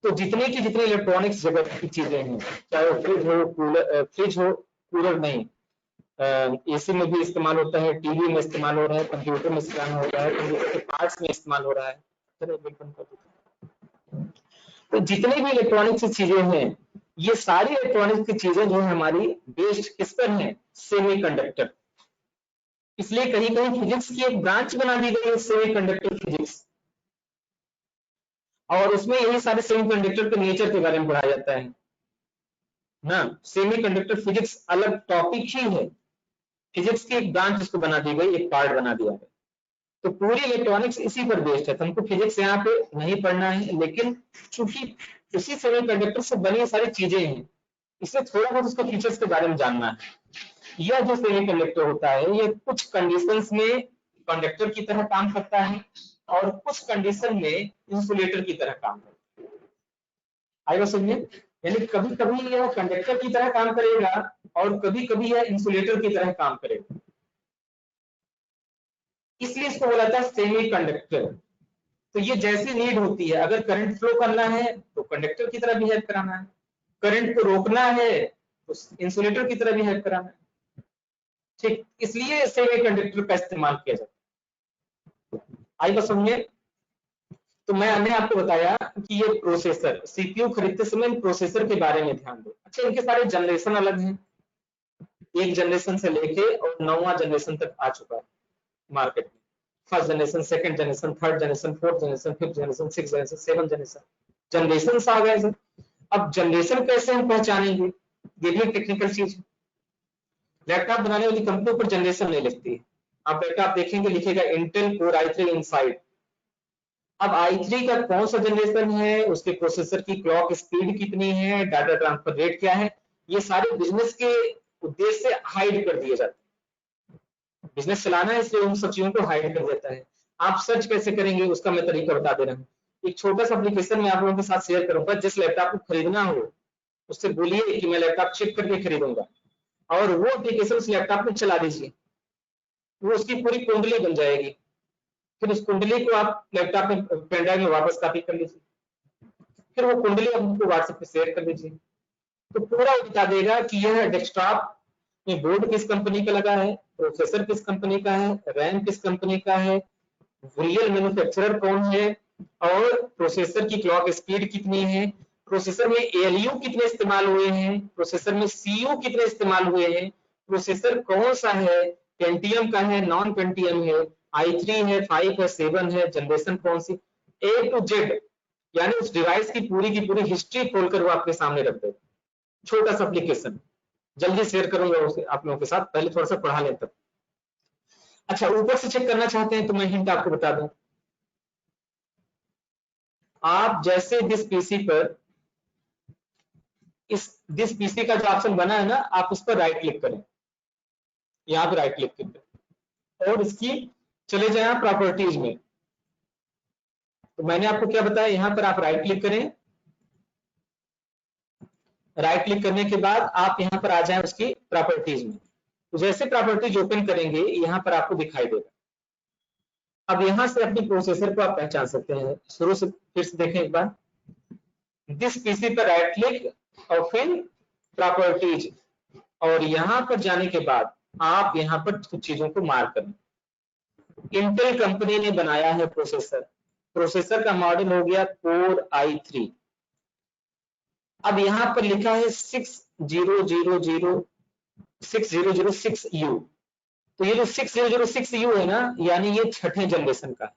तो जितने की जितने इलेक्ट्रॉनिक्स जगत की चीजें हैं, चाहे वो फ्रिज हो कूलर नहीं, एसी में भी इस्तेमाल होता है, टीवी में इस्तेमाल हो रहा है, कंप्यूटर में इस्तेमाल हो रहा है, कंप्यूटर के पार्ट्स में इस्तेमाल हो रहा है। तो जितने भी इलेक्ट्रॉनिक्स की चीजें हैं, ये सारी इलेक्ट्रॉनिक्स की चीजें जो है हमारी बेस्ड किस पर है, सेमीकंडक्टर। इसलिए कहीं कहीं फिजिक्स की एक ब्रांच बना दी गई है सेमीकंडक्टर फिजिक्स। और उसमें यही सारे सेमीकंडक्टर के नेचर के बारे में पढ़ाया जाता है ना। सेमीकंडक्टर फिजिक्स अलग टॉपिक ही है, फिजिक्स की एक ब्रांच इसको बना दी गई, एक पार्ट बना दिया है। तो पूरी इलेक्ट्रॉनिक्स इसी पर बेस्ड है। तुमको फिजिक्स यहाँ पे नहीं पढ़ना है, लेकिन चूंकि उसी सेमीकंडक्टर से बनी सारी चीजें हैं, इसलिए थोड़ा बहुत उसके फीचर्स के बारे में जानना है। यह जो सेमीकंडक्टर होता है, ये कुछ कंडीशंस में कंडक्टर की तरह काम करता है और कुछ कंडीशन में इंसुलेटर की तरह काम करता है। आएगा समझे? यानी कभी कभी यह कंडक्टर की तरह काम करेगा और कभी कभी यह इंसुलेटर की तरह काम करेगा, इसलिए इसको बोला था सेमी कंडक्टर। तो ये जैसी नीड होती है, अगर करंट फ्लो करना है तो कंडक्टर की तरह बिहेव कराना है, करंट को रोकना है तो इंसुलेटर की तरह बिहेव कराना है। ठीक, इसलिए सेमी कंडक्टर का इस्तेमाल किया जाता है। आई बात समझे? तो मैंने आपको बताया कि ये प्रोसेसर, सीपीयू खरीदते समय प्रोसेसर के बारे में ध्यान दो। अच्छा, इनके सारे जनरेशन अलग हैं, एक जनरेशन से लेके और 9वां जनरेशन तक आ चुका है मार्केट में। First generation, second generation, third generation, fourth generation, fifth generation, six generation, seven generation, generation आ गए। अब जनरेशन कैसे हम पहचानेंगे, ये भी टेक्निकल चीज है। लैपटॉप बनाने वाली कंपनी पर जनरेशन नहीं लिखती है। आप लैपटॉप देखेंगे लिखेगा इंटेल कोर i3 इनसाइड। अब i3 का कौन सा जनरेशन है, उसके प्रोसेसर की क्लॉक स्पीड कितनी है, डाटा ट्रांसफर रेट क्या है, ये सारे बिजनेस के उद्देश्य से हाइड कर दिए जाते हैं। बिजनेस चलाना है इसलिए उन सब चीजों को हाइड कर देता है। आप सर्च कैसे करेंगे उसका मैं तरीका बता दे रहा हूँ। एक छोटा सा एप्लीकेशन मैं आप लोगों के साथ शेयर करूंगा। जिस लैपटॉप को खरीदना हो उससे बोलिए कि मैं लैपटॉप चेक करके खरीदूंगा, और वो एप्लीकेशन उस लैपटॉप में चला दीजिए, वो उसकी पूरी कुंडली बन जाएगी। फिर उस कुंडली को आप लैपटॉप में पेन ड्राइव में वापस कॉपी कर लीजिए, फिर वो कुंडली आप हमको व्हाट्सएप पे शेयर कर दीजिए, तो पूरा बता देगा कि यह डेस्कटॉप में बोर्ड किस कंपनी का लगा है, प्रोसेसर किस कंपनी का है, रैम किस कंपनी का है, रियल मैन्युफैक्चरर कौन है, और प्रोसेसर की क्लॉक स्पीड कितनी है, प्रोसेसर में एलयू कितने इस्तेमाल हुए हैं, प्रोसेसर में सीयू कितने इस्तेमाल हुए हैं, प्रोसेसर कौन सा है, पेंटियम का है, नॉन पेंटियम है, i3 है, 5 है, 7 है, जनरेशन कौन सी, ए टू जेड, यानी उस डिवाइस की पूरी हिस्ट्री खोलकर वो आपके सामने रख देगा। छोटा सा एप्लीकेशन जल्दी शेयर करूंगा उसे आप लोगों के साथ, पहले थोड़ा सा पढ़ा लें तब। अच्छा, ऊपर से चेक करना चाहते हैं तो मैं हिंट आपको बता दूं। आप जैसे दिस पीसी पर, इस दिस पीसी का जो ऑप्शन बना है ना, आप उस पर राइट क्लिक करें, यहाँ पे राइट क्लिक करें और इसकी चले जाए प्रॉपर्टीज में। तो मैंने आपको क्या बताया, यहाँ पर आप राइट क्लिक करें, राइट क्लिक करने के बाद आप यहाँ पर आ जाएं उसकी प्रॉपर्टीज में। तो जैसे प्रॉपर्टीज ओपन करेंगे यहाँ पर आपको दिखाई देगा। अब यहाँ से अपने प्रोसेसर को आप पहचान सकते हैं। शुरू से फिर से देखें एक बार, दिस पीसी पर राइट क्लिक और फिर प्रॉपर्टीज, और यहाँ पर जाने के बाद आप यहाँ पर कुछ चीजों को मार्क करें। इंटेल कंपनी ने बनाया है प्रोसेसर, प्रोसेसर का मॉडल हो गया कोर i3। अब यहाँ पर लिखा है 6006U। तो ये जो 6006U है ना, यानी ये छठे जनरेशन का है।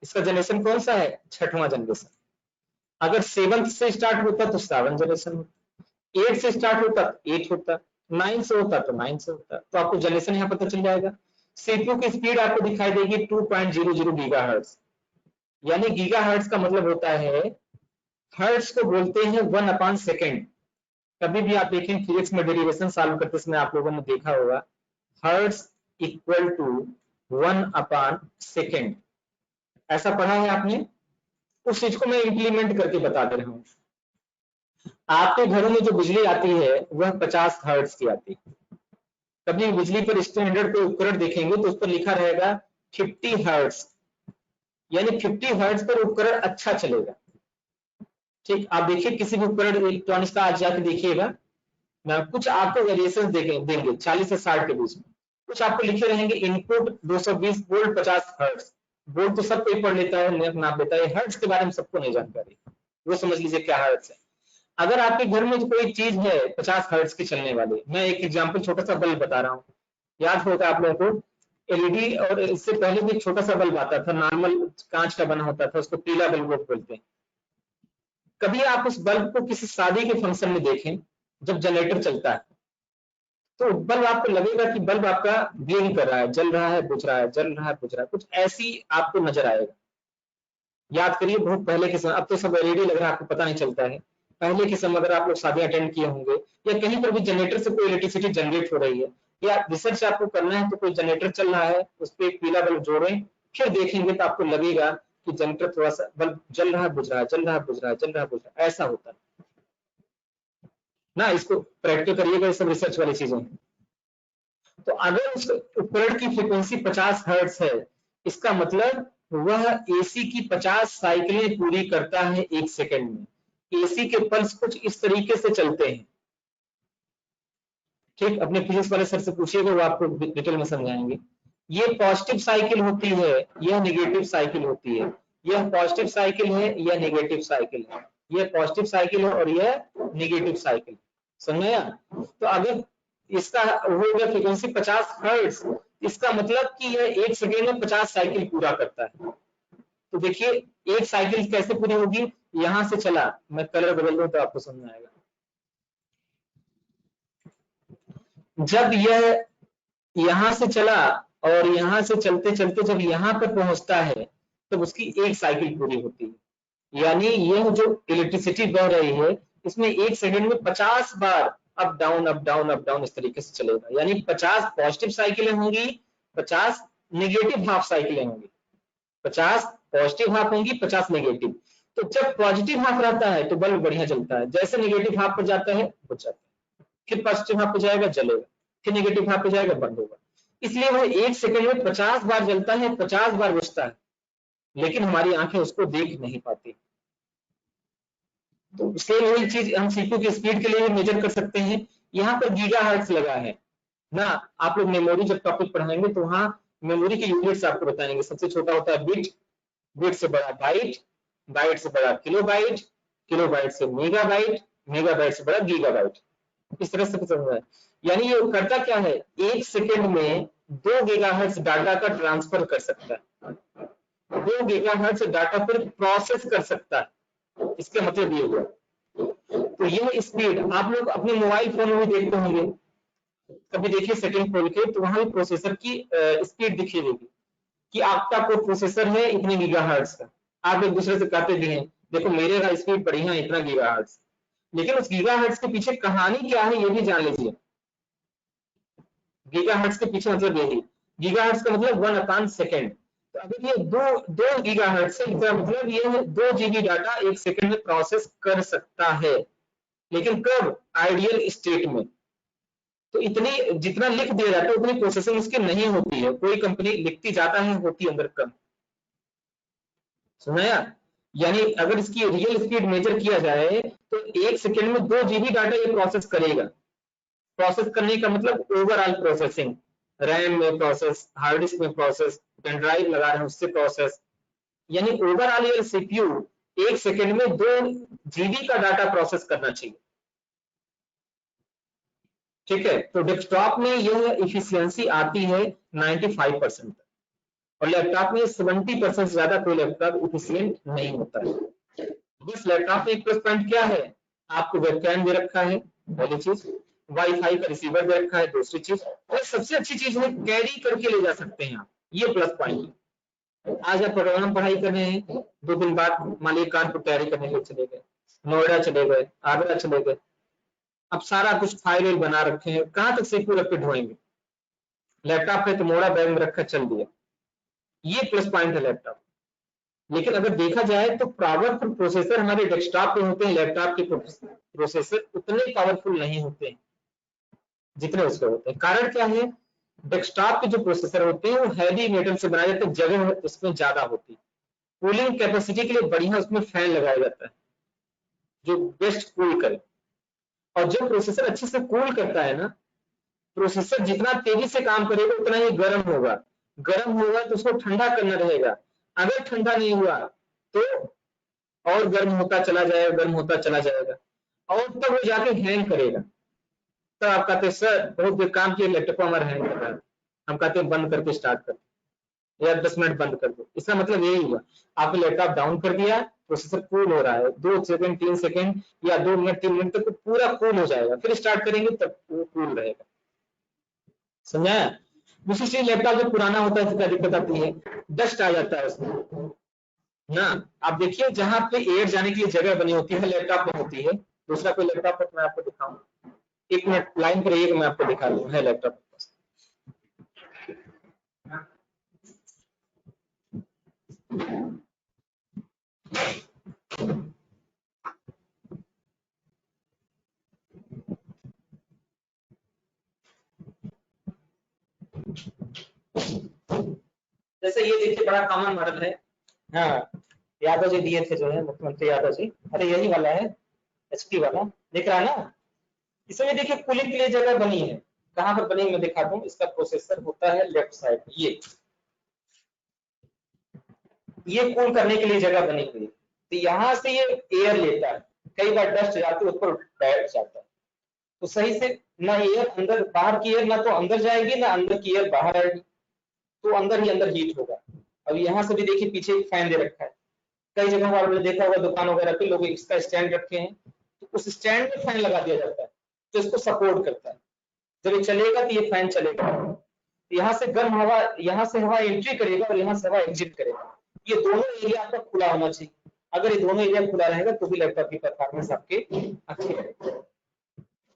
इसका जनरेशन कौन सा है, छठवां जनरेशन। अगर 7 से स्टार्ट होता तो 7 जनरेशन होता, 8 से स्टार्ट होता तो 8 होता, 9 से होता तो 9 से होता। तो आपको जनरेशन यहाँ पता चल जाएगा। सीपीयू की स्पीड आपको दिखाई देगी 2.00 गीगाहर्ट्ज, यानी गीगाहर्ट्ज का मतलब होता है, हर्ट्ज को बोलते हैं 1/सेकेंड। कभी भी आप देखें फिजिक्स में डेरिवेशन सॉल्व करते समय आप लोगों ने देखा होगा, हर्ट्ज इक्वल टू 1/सेकेंड, ऐसा पढ़ा है आपने। उस चीज को मैं इंप्लीमेंट करके बता दे रहा हूं। आपके घरों में जो बिजली आती है वह 50 हर्ट्ज की आती है। कभी बिजली पर स्टैंडर्ड पे उपकरण देखेंगे तो उस पर लिखा रहेगा 50 हर्ट्ज, यानी 50 हर्ट्ज पर उपकरण अच्छा चलेगा। ठीक, आप देखिए किसी भी उपकरण इलेक्ट्रॉनिक्स का आज जाके देखिएगा ना, कुछ आपको वेरिएशन देंगे 40 से 60 के बीच में। कुछ आपको लिखे रहेंगे इनपुट 220 वोल्ट 50 हर्ट्ज। वोल्ट तो सब कोई पढ़ लेता है, नाप लेता है, हर्ट्ज के बारे में सबको नहीं जानकारी, वो समझ लीजिए क्या हर्ट्ज है। अगर आपके घर में कोई चीज है 50 हर्ट्ज की चलने वाली, मैं एक एग्जांपल छोटा सा बल्ब बता रहा हूँ, याद होगा आप लोगों को, एलईडी, और इससे पहले भी एक छोटा सा बल्ब आता था, नॉर्मल कांच का बना होता था, उसको पीला बल्ब बोलते हैं। कभी आप उस बल्ब को किसी शादी के फंक्शन में देखें, जब जनरेटर चलता है तो बल्ब आपको लगेगा कि बल्ब आपका ब्लिंक कर रहा है, जल रहा है, बुझ रहा है, जल रहा है, बुझ रहा है, कुछ ऐसी आपको नजर आएगा। याद करिए बहुत पहले के समय, अब तो सब एलईडी लग रहा है, आपको पता नहीं चलता है। पहले के समय अगर आप लोग शादी अटेंड किए होंगे या कहीं पर भी जनरेटर से कोई इलेक्ट्रिसिटी जनरेट हो रही है या रिसर्च आपको करना है, तो कोई जनरेटर चल रहा है, उस पर एक पीला बल्ब जोड़ें, फिर देखेंगे तो आपको लगेगा कि जनरेटर थोड़ा सा बल्ब जल रहा है, बुझ रहा है, जल रहा है, बुझ रहा है, जल रहा है, बुझ रहा है, ऐसा होता है ना। इसको प्रैक्टिस करिएगा, ये सब रिसर्च वाली चीजें। तो अगर उस उपकरण की फ्रीक्वेंसी 50 हर्ट्ज है, इसका मतलब वह एसी की 50 साइकिलें पूरी करता है एक सेकंड में। एसी के पल्स कुछ इस तरीके से चलते हैं। ठीक, अपने फिजिक्स वाले सर से पूछिएगा, वो आपको डिटेल में समझाएंगे। ये पॉजिटिव साइकिल होती है, यह नेगेटिव साइकिल होती है। यह पॉजिटिव साइकिल है, यह नेगेटिव साइकिल है। यह पॉजिटिव साइकिल है और यह नेगेटिव साइकिल। समझ आया? तो अगर इसका हो गया फ्रीक्वेंसी 50 हर्ट्ज, इसका मतलब कि यह एक सेकेंड में 50 साइकिल पूरा करता है। तो देखिए एक साइकिल कैसे पूरी होगी, यहां से चला, मैं कलर बदल दूं तो आपको समझ आएगा। जब यह यहां से चला और यहां से चलते चलते जब यहां पर पहुंचता है, तब उसकी एक साइकिल पूरी होती है। यानी यह जो इलेक्ट्रिसिटी बह रही है, इसमें एक सेकंड में 50 बार up down up down up down इस तरीके से चलेगा। यानी 50 पॉजिटिव साइकिलें होंगी, 50 नेगेटिव हाफ साइकिलें होंगी। 50 पॉजिटिव हाफ होंगी, 50 नेगेटिव। तो जब पॉजिटिव हाफ रहता है तो बल्ब बढ़िया जलता है, जैसे नेगेटिव हाफ पर जाता है बुझ जाता है, फिर पॉजिटिव हाफ पे जाएगा जलेगा, फिर नेगेटिव हाफ पे जाएगा बंद होगा। इसलिए वह एक सेकंड में 50 बार जलता है, 50 बार बुझता है, लेकिन हमारी आंखें उसको देख नहीं पाती। तो सेम वही चीज हम सीपीयू की स्पीड के लिए भी मेजर कर सकते हैं। यहाँ पर गीगाहर्ट्ज लगा है ना। आप लोग मेमोरी जब टॉपिक पढ़ाएंगे तो वहां मेमोरी की यूनिट्स आपको बताएंगे। सबसे छोटा होता है बिट, बिट से बड़ा बाइट, बाइट से बड़ा किलोबाइट, किलोबाइट से मेगाबाइट, मेगाबाइट से बड़ा गीगाबाइट। इस तरह से समझ है। यानी ये करता क्या है, एक सेकंड में 2 गीगाहर्ट्ज डाटा का ट्रांसफर कर सकता है, 2 गीगाहर्ट्ज डाटा पर प्रोसेस कर सकता है। इसका मतलब ये हुआ। तो यह स्पीड आप लोग अपने मोबाइल फोन में भी देखते होंगे, कभी देखिए सेटिंग खोल के तो वहां प्रोसेसर की स्पीड दिखी देगी कि आपका कोई प्रोसेसर है इतने गीगाहर्ट्ज का। आप एक दूसरे से कहते भी हैं देखो मेरे का स्पीड बढ़िया इतना गीगाहर्ट्ज, लेकिन उस गीगाहर्ट्ज के पीछे कहानी क्या है ये भी जान लीजिए। गीगाहर्ट्ज के पीछे मतलब यही, गीगाहर्ट्ज का मतलब 1/सेकंड। तो अगर ये दो गीगाहर्ट्ज से, इसका मतलब ये 2 जीबी डाटा एक सेकंड में प्रोसेस कर सकता है, लेकिन कब, आइडियल स्टेट में। तो इतनी जितना लिख दिया जाता है उतनी प्रोसेसिंग उसकी नहीं होती है। कोई कंपनी लिखती जाता है, होती अंदर कम। सुनाया? यानी अगर इसकी रियल स्पीड मेजर किया जाए तो एक सेकंड में 2 जीबी डाटा ये प्रोसेस करेगा। प्रोसेस करने का मतलब ओवरऑल प्रोसेसिंग, रैम में प्रोसेस, हार्ड डिस्क में प्रोसेस, पेन ड्राइव लगा रहे हैं उससे प्रोसेस। यानी ओवरऑल ये सीपीयू एक सेकंड में 2 जीबी का डाटा प्रोसेस करना चाहिए। ठीक है, तो डेस्कटॉप में यह इफिशियंसी आती है 95% और लैपटॉप में 70% से ज्यादा कोई लैपटॉप इफिशियंट नहीं होता है। इस लैपटॉप में एक प्लस पॉइंट क्या है, आपको वेबकैम दे रखा है, पहली चीज, वाईफाई का रिसीवर दे रखा है, दूसरी चीज, और सबसे अच्छी चीज है कैरी करके ले जा सकते हैं आप, ये प्लस पॉइंट है। आज आप प्रोग्राम पढ़ाई कर रहे हैं, 2 दिन बाद मान लीजिए कानपुर तैयारी करने के लिए चले गए, नोएडा चले गए, आगरा चले गए, अब सारा कुछ फाइल बना रखे हैं, कहां तक सीपीयू रख के ढोएंगे। लैपटॉप है तो मोड़ा बैग में रखकर चल दिया, ये प्लस पॉइंट है लैपटॉप। लेकिन अगर देखा जाए तो पावरफुल प्रोसेसर हमारे डेस्कटॉप पे होते हैं, लैपटॉप के प्रोसेसर उतने पावरफुल नहीं होते हैं जितने उसके होते हैं। कारण क्या है, डेस्कटॉप के जो प्रोसेसर होते हैं वो हैवी मेटल से बनाए जाते हैं, जगह उसमें ज्यादा होती है, कूलिंग कैपेसिटी के लिए बढ़िया उसमें फैन लगाया जाता है जो बेस्ट कूल करे। और जब प्रोसेसर अच्छे से कूल करता है ना, प्रोसेसर जितना तेजी से काम करेगा उतना ही गर्म होगा, गर्म होगा तो उसको ठंडा करना रहेगा, अगर ठंडा नहीं हुआ तो और गर्म होता चला जाएगा, गर्म होता चला जाएगा, और तब वो जाके हैंग करेगा। तब आप कहते हैं सर बहुत देर काम किया लैपटॉप हमारा हैंग कर रहा है। हम कहते हैं बंद करके स्टार्ट कर या 10 मिनट बंद कर दो, इसका मतलब यही हुआ आपने लैपटॉप डाउन कर दिया, प्रोसेसर कूल हो रहा है 2 सेकंड 3 सेकंड या 2 मिनट 3 मिनट तक तो पूरा कूल हो जाएगा, फिर स्टार्ट करेंगे तब वो कूल रहेगा। समझाया? दूसरी चीज, लैपटॉप जब पुराना होता है तो क्या दिक्कत आती है, डस्ट आ जाता है उसमें ना। आप देखिए जहां पे एयर जाने के लिए जगह बनी होती है लैपटॉप में होती है। दूसरा कोई लैपटॉप मैं आपको दिखाऊं, 1 मिनट लाइन पर रहिएगा, मैं आपको दिखा दूं है लैपटॉप। जैसे ये देखिए बड़ा कॉमन मॉडल है, हाँ यादव जी दिए थे जो है मुख्यमंत्री यादव जी, अरे यही वाला है एचपी वाला, दिख रहा है ना। इसमें देखिए कूलिंग के लिए जगह बनी है, कहां पर बनी मैं दिखा दूं। इसका प्रोसेसर होता है लेफ्ट साइड, ये कूल करने के लिए जगह बनी हुई है, तो यहाँ से ये एयर लेता है, कई बार डस्ट जाती है ऊपर बैठ जाता है, तो सही से ना एयर अंदर, बाहर की एयर ना तो अंदर जाएगी ना अंदर की एयर बाहर आएगी, तो अंदर ही अंदर हीट होगा। अब यहाँ से भी देखिए पीछे एक फैन दे रखा है, कई जगहों पर आपने देखा होगा दुकान वगैरह पे लोग इसका स्टैंड रखे हैं, तो उस स्टैंड में फैन लगा दिया जाता है तो इसको सपोर्ट करता है, जब ये चलेगा तो ये फैन चलेगा, यहाँ से गर्म हवा, यहाँ से हवा एंट्री करेगा और यहाँ से हवा एग्जिट करेगा, ये दोनों एरिया आपका खुला होना चाहिए। अगर ये दोनों एरिया खुला रहेगा तो भी लैपटॉप की परफॉर्मेंस आपके अच्छी रहेगी।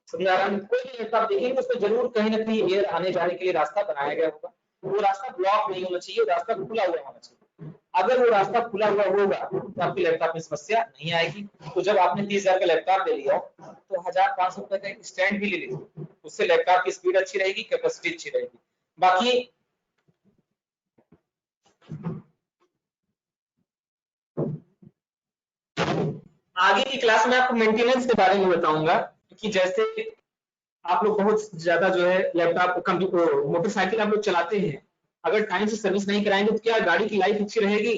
समझ आ रहा है? कोई भी लैपटॉप देखेंगे उसमें जरूर कहीं ना कहीं एयर आने जाने के लिए रास्ता बनाया गया होगा, वो रास्ता ब्लॉक नहीं होना चाहिए, रास्ता खुला हुआ होना चाहिए। अगर वो रास्ता खुला हुआ होगा तो आपके लैपटॉप में समस्या नहीं आएगी। तो जब आपने 30,000 का लैपटॉप ले लिया तो 1,500 रुपए का एक स्टैंड भी ले लीजिए, उससे लैपटॉप की स्पीड अच्छी रहेगी, कैपेसिटी अच्छी रहेगी। बाकी आगे की क्लास में आपको मेंटेनेंस के बारे में बताऊंगा कि जैसे आप लोग बहुत ज्यादा जो है लैपटॉप कंप्यूटर मोटरसाइकिल आप लोग चलाते हैं, अगर टाइम से सर्विस नहीं कराएंगे तो क्या गाड़ी की लाइफ अच्छी रहेगी,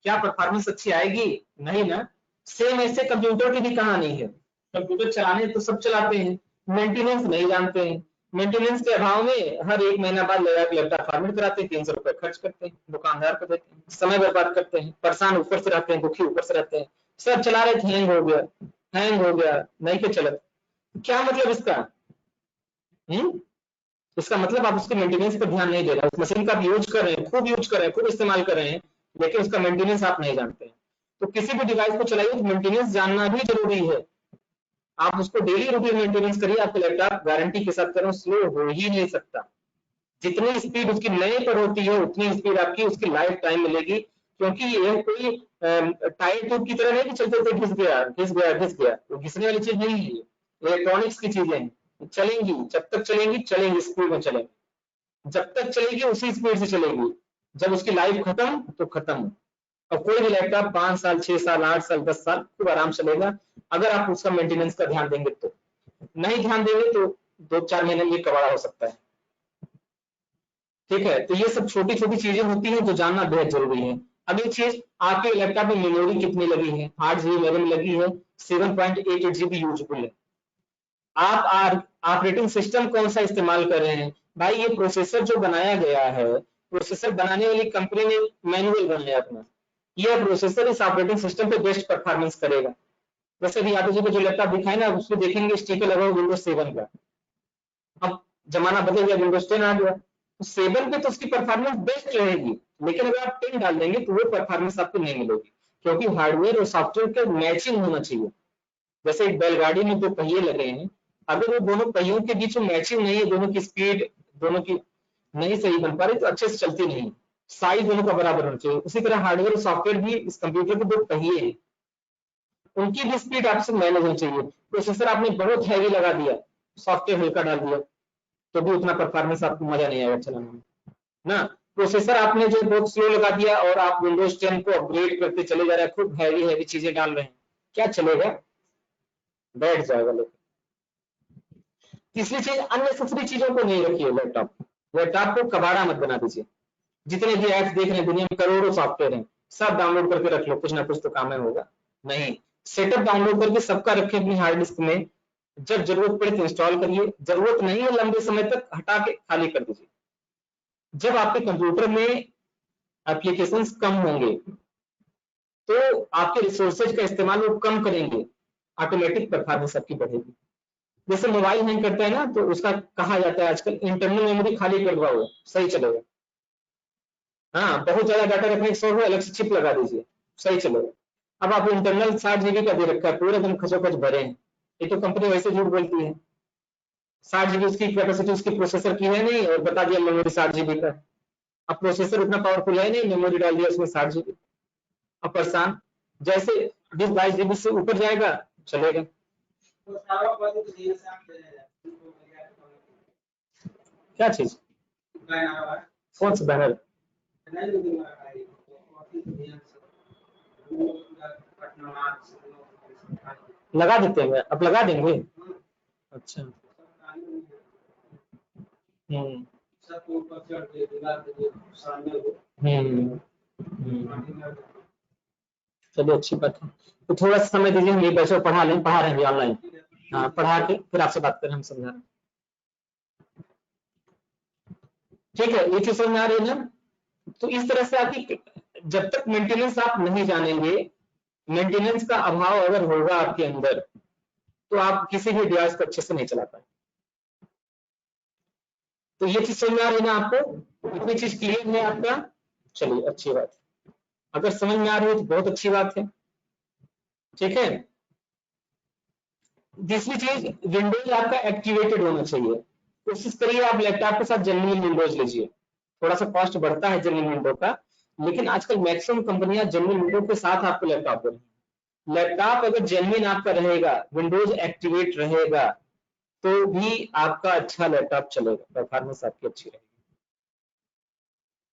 क्या परफॉर्मेंस अच्छी आएगी, नहीं ना। सेम ऐसे कंप्यूटर की भी कहानी है, कंप्यूटर चलाने तो सब चलाते हैं, मेंटेनेंस नहीं जानते हैं, मेंटेनेंस के अभाव में हर 1 महीना बाद लगा के लैपटॉप फॉर्मेट कराते हैं, 300 रुपए खर्च करते हैं, दुकानदार को देते हैं, समय बर्बाद करते हैं, परेशान ऊपर से रहते हैं, दुखी ऊपर से रहते हैं, सब चला रहे थे हैंग हो गया नहीं के चलत, क्या मतलब इसका? इसका मतलब आप उसके मेंटेनेंस पर ध्यान नहीं दे रहे, उस मशीन का आप यूज कर रहे हैं, खूब यूज कर रहे हैं, खूब इस्तेमाल कर रहे हैं, लेकिन उसका मेंटेनेंस आप नहीं जानते हैं। तो किसी भी डिवाइस को चलाइए तो मेंटेनेंस जानना भी जरूरी है, आप उसको डेली रूटीन मेंटेनेंस करिए, आपका लैपटॉप गारंटी के साथ करो स्लो हो ही नहीं सकता। जितनी स्पीड उसकी नए पर होती है उतनी स्पीड आपकी उसकी लाइफ टाइम मिलेगी, क्योंकि ये कोई टायर ट्यूब की तरह नहीं कि चलते चलते घिस गया घिस गया घिस गया, वो घिसने वाली चीज नहीं है, इलेक्ट्रॉनिक्स की चीजें हैं, चलेंगी जब तक चलेंगी चलेंगी स्पीड में चलेंगी, जब तक चलेगी उसी स्पीड से चलेगी, जब उसकी लाइफ खत्म तो खत्म। और कोई भी लैपटॉप 5 साल 6 साल 8 साल 10 साल खूब आराम चलेगा, अगर आप उसका मेंटेनेंस का ध्यान देंगे तो। नहीं ध्यान देंगे तो 2-4 महीने में कबाड़ा हो सकता है। ठीक है, तो ये सब छोटी छोटी चीजें होती हैं जो जानना बेहद जरूरी है। अगली चीज, आपके लैपटॉप में मेमोरी कितनी लगी है, 8 जीबी मेमोरी लगी है, 7.88 जीबी यूजफुल है। आप ऑपरेटिंग सिस्टम कौन सा इस्तेमाल कर रहे हैं, भाई ये प्रोसेसर जो बनाया गया है, प्रोसेसर बनाने वाली कंपनी ने मैनुअल बनाया अपना, यह प्रोसेसर इस ऑपरेटिंग सिस्टम पे बेस्ट परफॉर्मेंस करेगा। वैसे भी यादव जी को जो लैपटॉप दिखाए ना उसमें देखेंगे स्टिकर लगा हुआ विंडोज 7 का, अब जमाना बदल गया, विंडोज 10 आ गया, तो 7 पे तो उसकी परफॉर्मेंस बेस्ट रहेगी, लेकिन अगर आप 10 डाल देंगे तो वो परफॉर्मेंस आपको नहीं मिलेगी, क्योंकि हार्डवेयर और सॉफ्टवेयर का मैचिंग होना चाहिए। जैसे एक बैलगाड़ी में 2 पहिए लगे हैं, अगर वो दोनों पहियों के बीच में मैचिंग नहीं है, दोनों की स्पीड दोनों की नहीं सही बन पा रही तो अच्छे से चलती नहीं, साइज दोनों का बराबर होना चाहिए। उसी तरह हार्डवेयर और सॉफ्टवेयर भी, इस कंप्यूटर के 2 पहिए हैं, उनकी भी स्पीड आपसे मैनेज होनी चाहिए। प्रोसेसर आपने बहुत हैवी लगा दिया, सॉफ्टवेयर हल्का डाल दिया, तो भी उतना परफॉर्मेंस आपको मजा नहीं आएगा चलाने में ना। प्रोसेसर आपने जो बहुत स्लो लगा दिया और आप विंडोज 10 को अपग्रेड करते चले जा रहे हैं, खूब हैवी हैवी चीजें डाल रहे हैं, क्या चलेगा, बैठ जाएगा लोग। तीसरी चीज, अननेसेसरी चीजों को नहीं रखिए लैपटॉप को कबाड़ा मत बना दीजिए। जितने भी ऐप्स देख रहे हैं दुनिया में करोड़ों सॉफ्टवेयर हैं, सब डाउनलोड करके रख लो, कुछ ना कुछ तो काम में होगा नहीं। सेटअप डाउनलोड करके सबका रखें अपनी हार्ड डिस्क में, जब जरूरत पड़े तो इंस्टॉल करिए, जरूरत नहीं है लंबे समय तक हटा के खाली कर दीजिए। जब आपके कंप्यूटर में एप्लीकेशंस कम होंगे तो आपके रिसोर्सेज का इस्तेमाल वो कम करेंगे, ऑटोमेटिक परफॉर्मेंस आपकी बढ़ेगी। जैसे मोबाइल हैंग करता है ना, तो उसका कहा जाता है आजकल इंटरनल मेमोरी खाली कर दो, सही चलेगा। हाँ, बहुत ज्यादा डाटा रखने की शौक हो, अलग से चिप लगा दीजिए, सही चलेगा। अब आप इंटरनल 60 GB का दे रखा है, पूरे दिन खचोखच भरे हैं, ये तो कंपनी वैसे झूठ बोलती है। 60 GB उसकी कैपेसिटी उसकी प्रोसेसर की है नहीं, और बता दिया मेमोरी 60 GB का। अब प्रोसेसर उतना पावरफुल है नहीं, मेमोरी डाल दिया उसमें 60 GB। अब परेशान, जैसे 20-22 GB से ऊपर जाएगा चलेगा। क्या चीज? कौन सा बैनर? लगा देते हैं, अब लगा देंगे। अच्छा। हम्म हम्म हम्म। चलिए अच्छी बात है। तो थोड़ा सा समय दीजिए, हम ये बच्चों पढ़ा लें, पढ़ा रहे हैं ऑनलाइन। हाँ, पढ़ा के फिर आपसे बात करें, हम समझा रहे हैं। ठीक है, ये चीज समझ में आ रही है ना? तो इस तरह से आपकी, जब तक मेंटेनेंस आप नहीं जानेंगे, मेंटेनेंस का अभाव अगर होगा आपके अंदर, तो आप किसी भी डिवाइस को अच्छे से नहीं चला पाए। तो ये चीज समझ में आ रही है ना आपको? इतनी चीज क्लियर है आपका? चलिए अच्छी बात है। अगर समझ में आ रही है तो बहुत अच्छी बात है। ठीक है। दूसरी चीज, विंडोज आपका एक्टिवेटेड होना चाहिए। कोशिश करिए आप लैपटॉप के साथ जेन्युइन विंडोज लीजिए। थोड़ा सा कॉस्ट बढ़ता है जेन्युइन विंडो का, लेकिन आजकल मैक्सिमम कंपनियां जेन्युइन विंडो के साथ आपको लैपटॉप दे रही हैं। लैपटॉप अगर जेन्युइन आपका रहेगा, विंडोज एक्टिवेट रहेगा, तो भी आपका अच्छा लैपटॉप चलेगा, परफॉर्मेंस आपकी अच्छी रहेगी।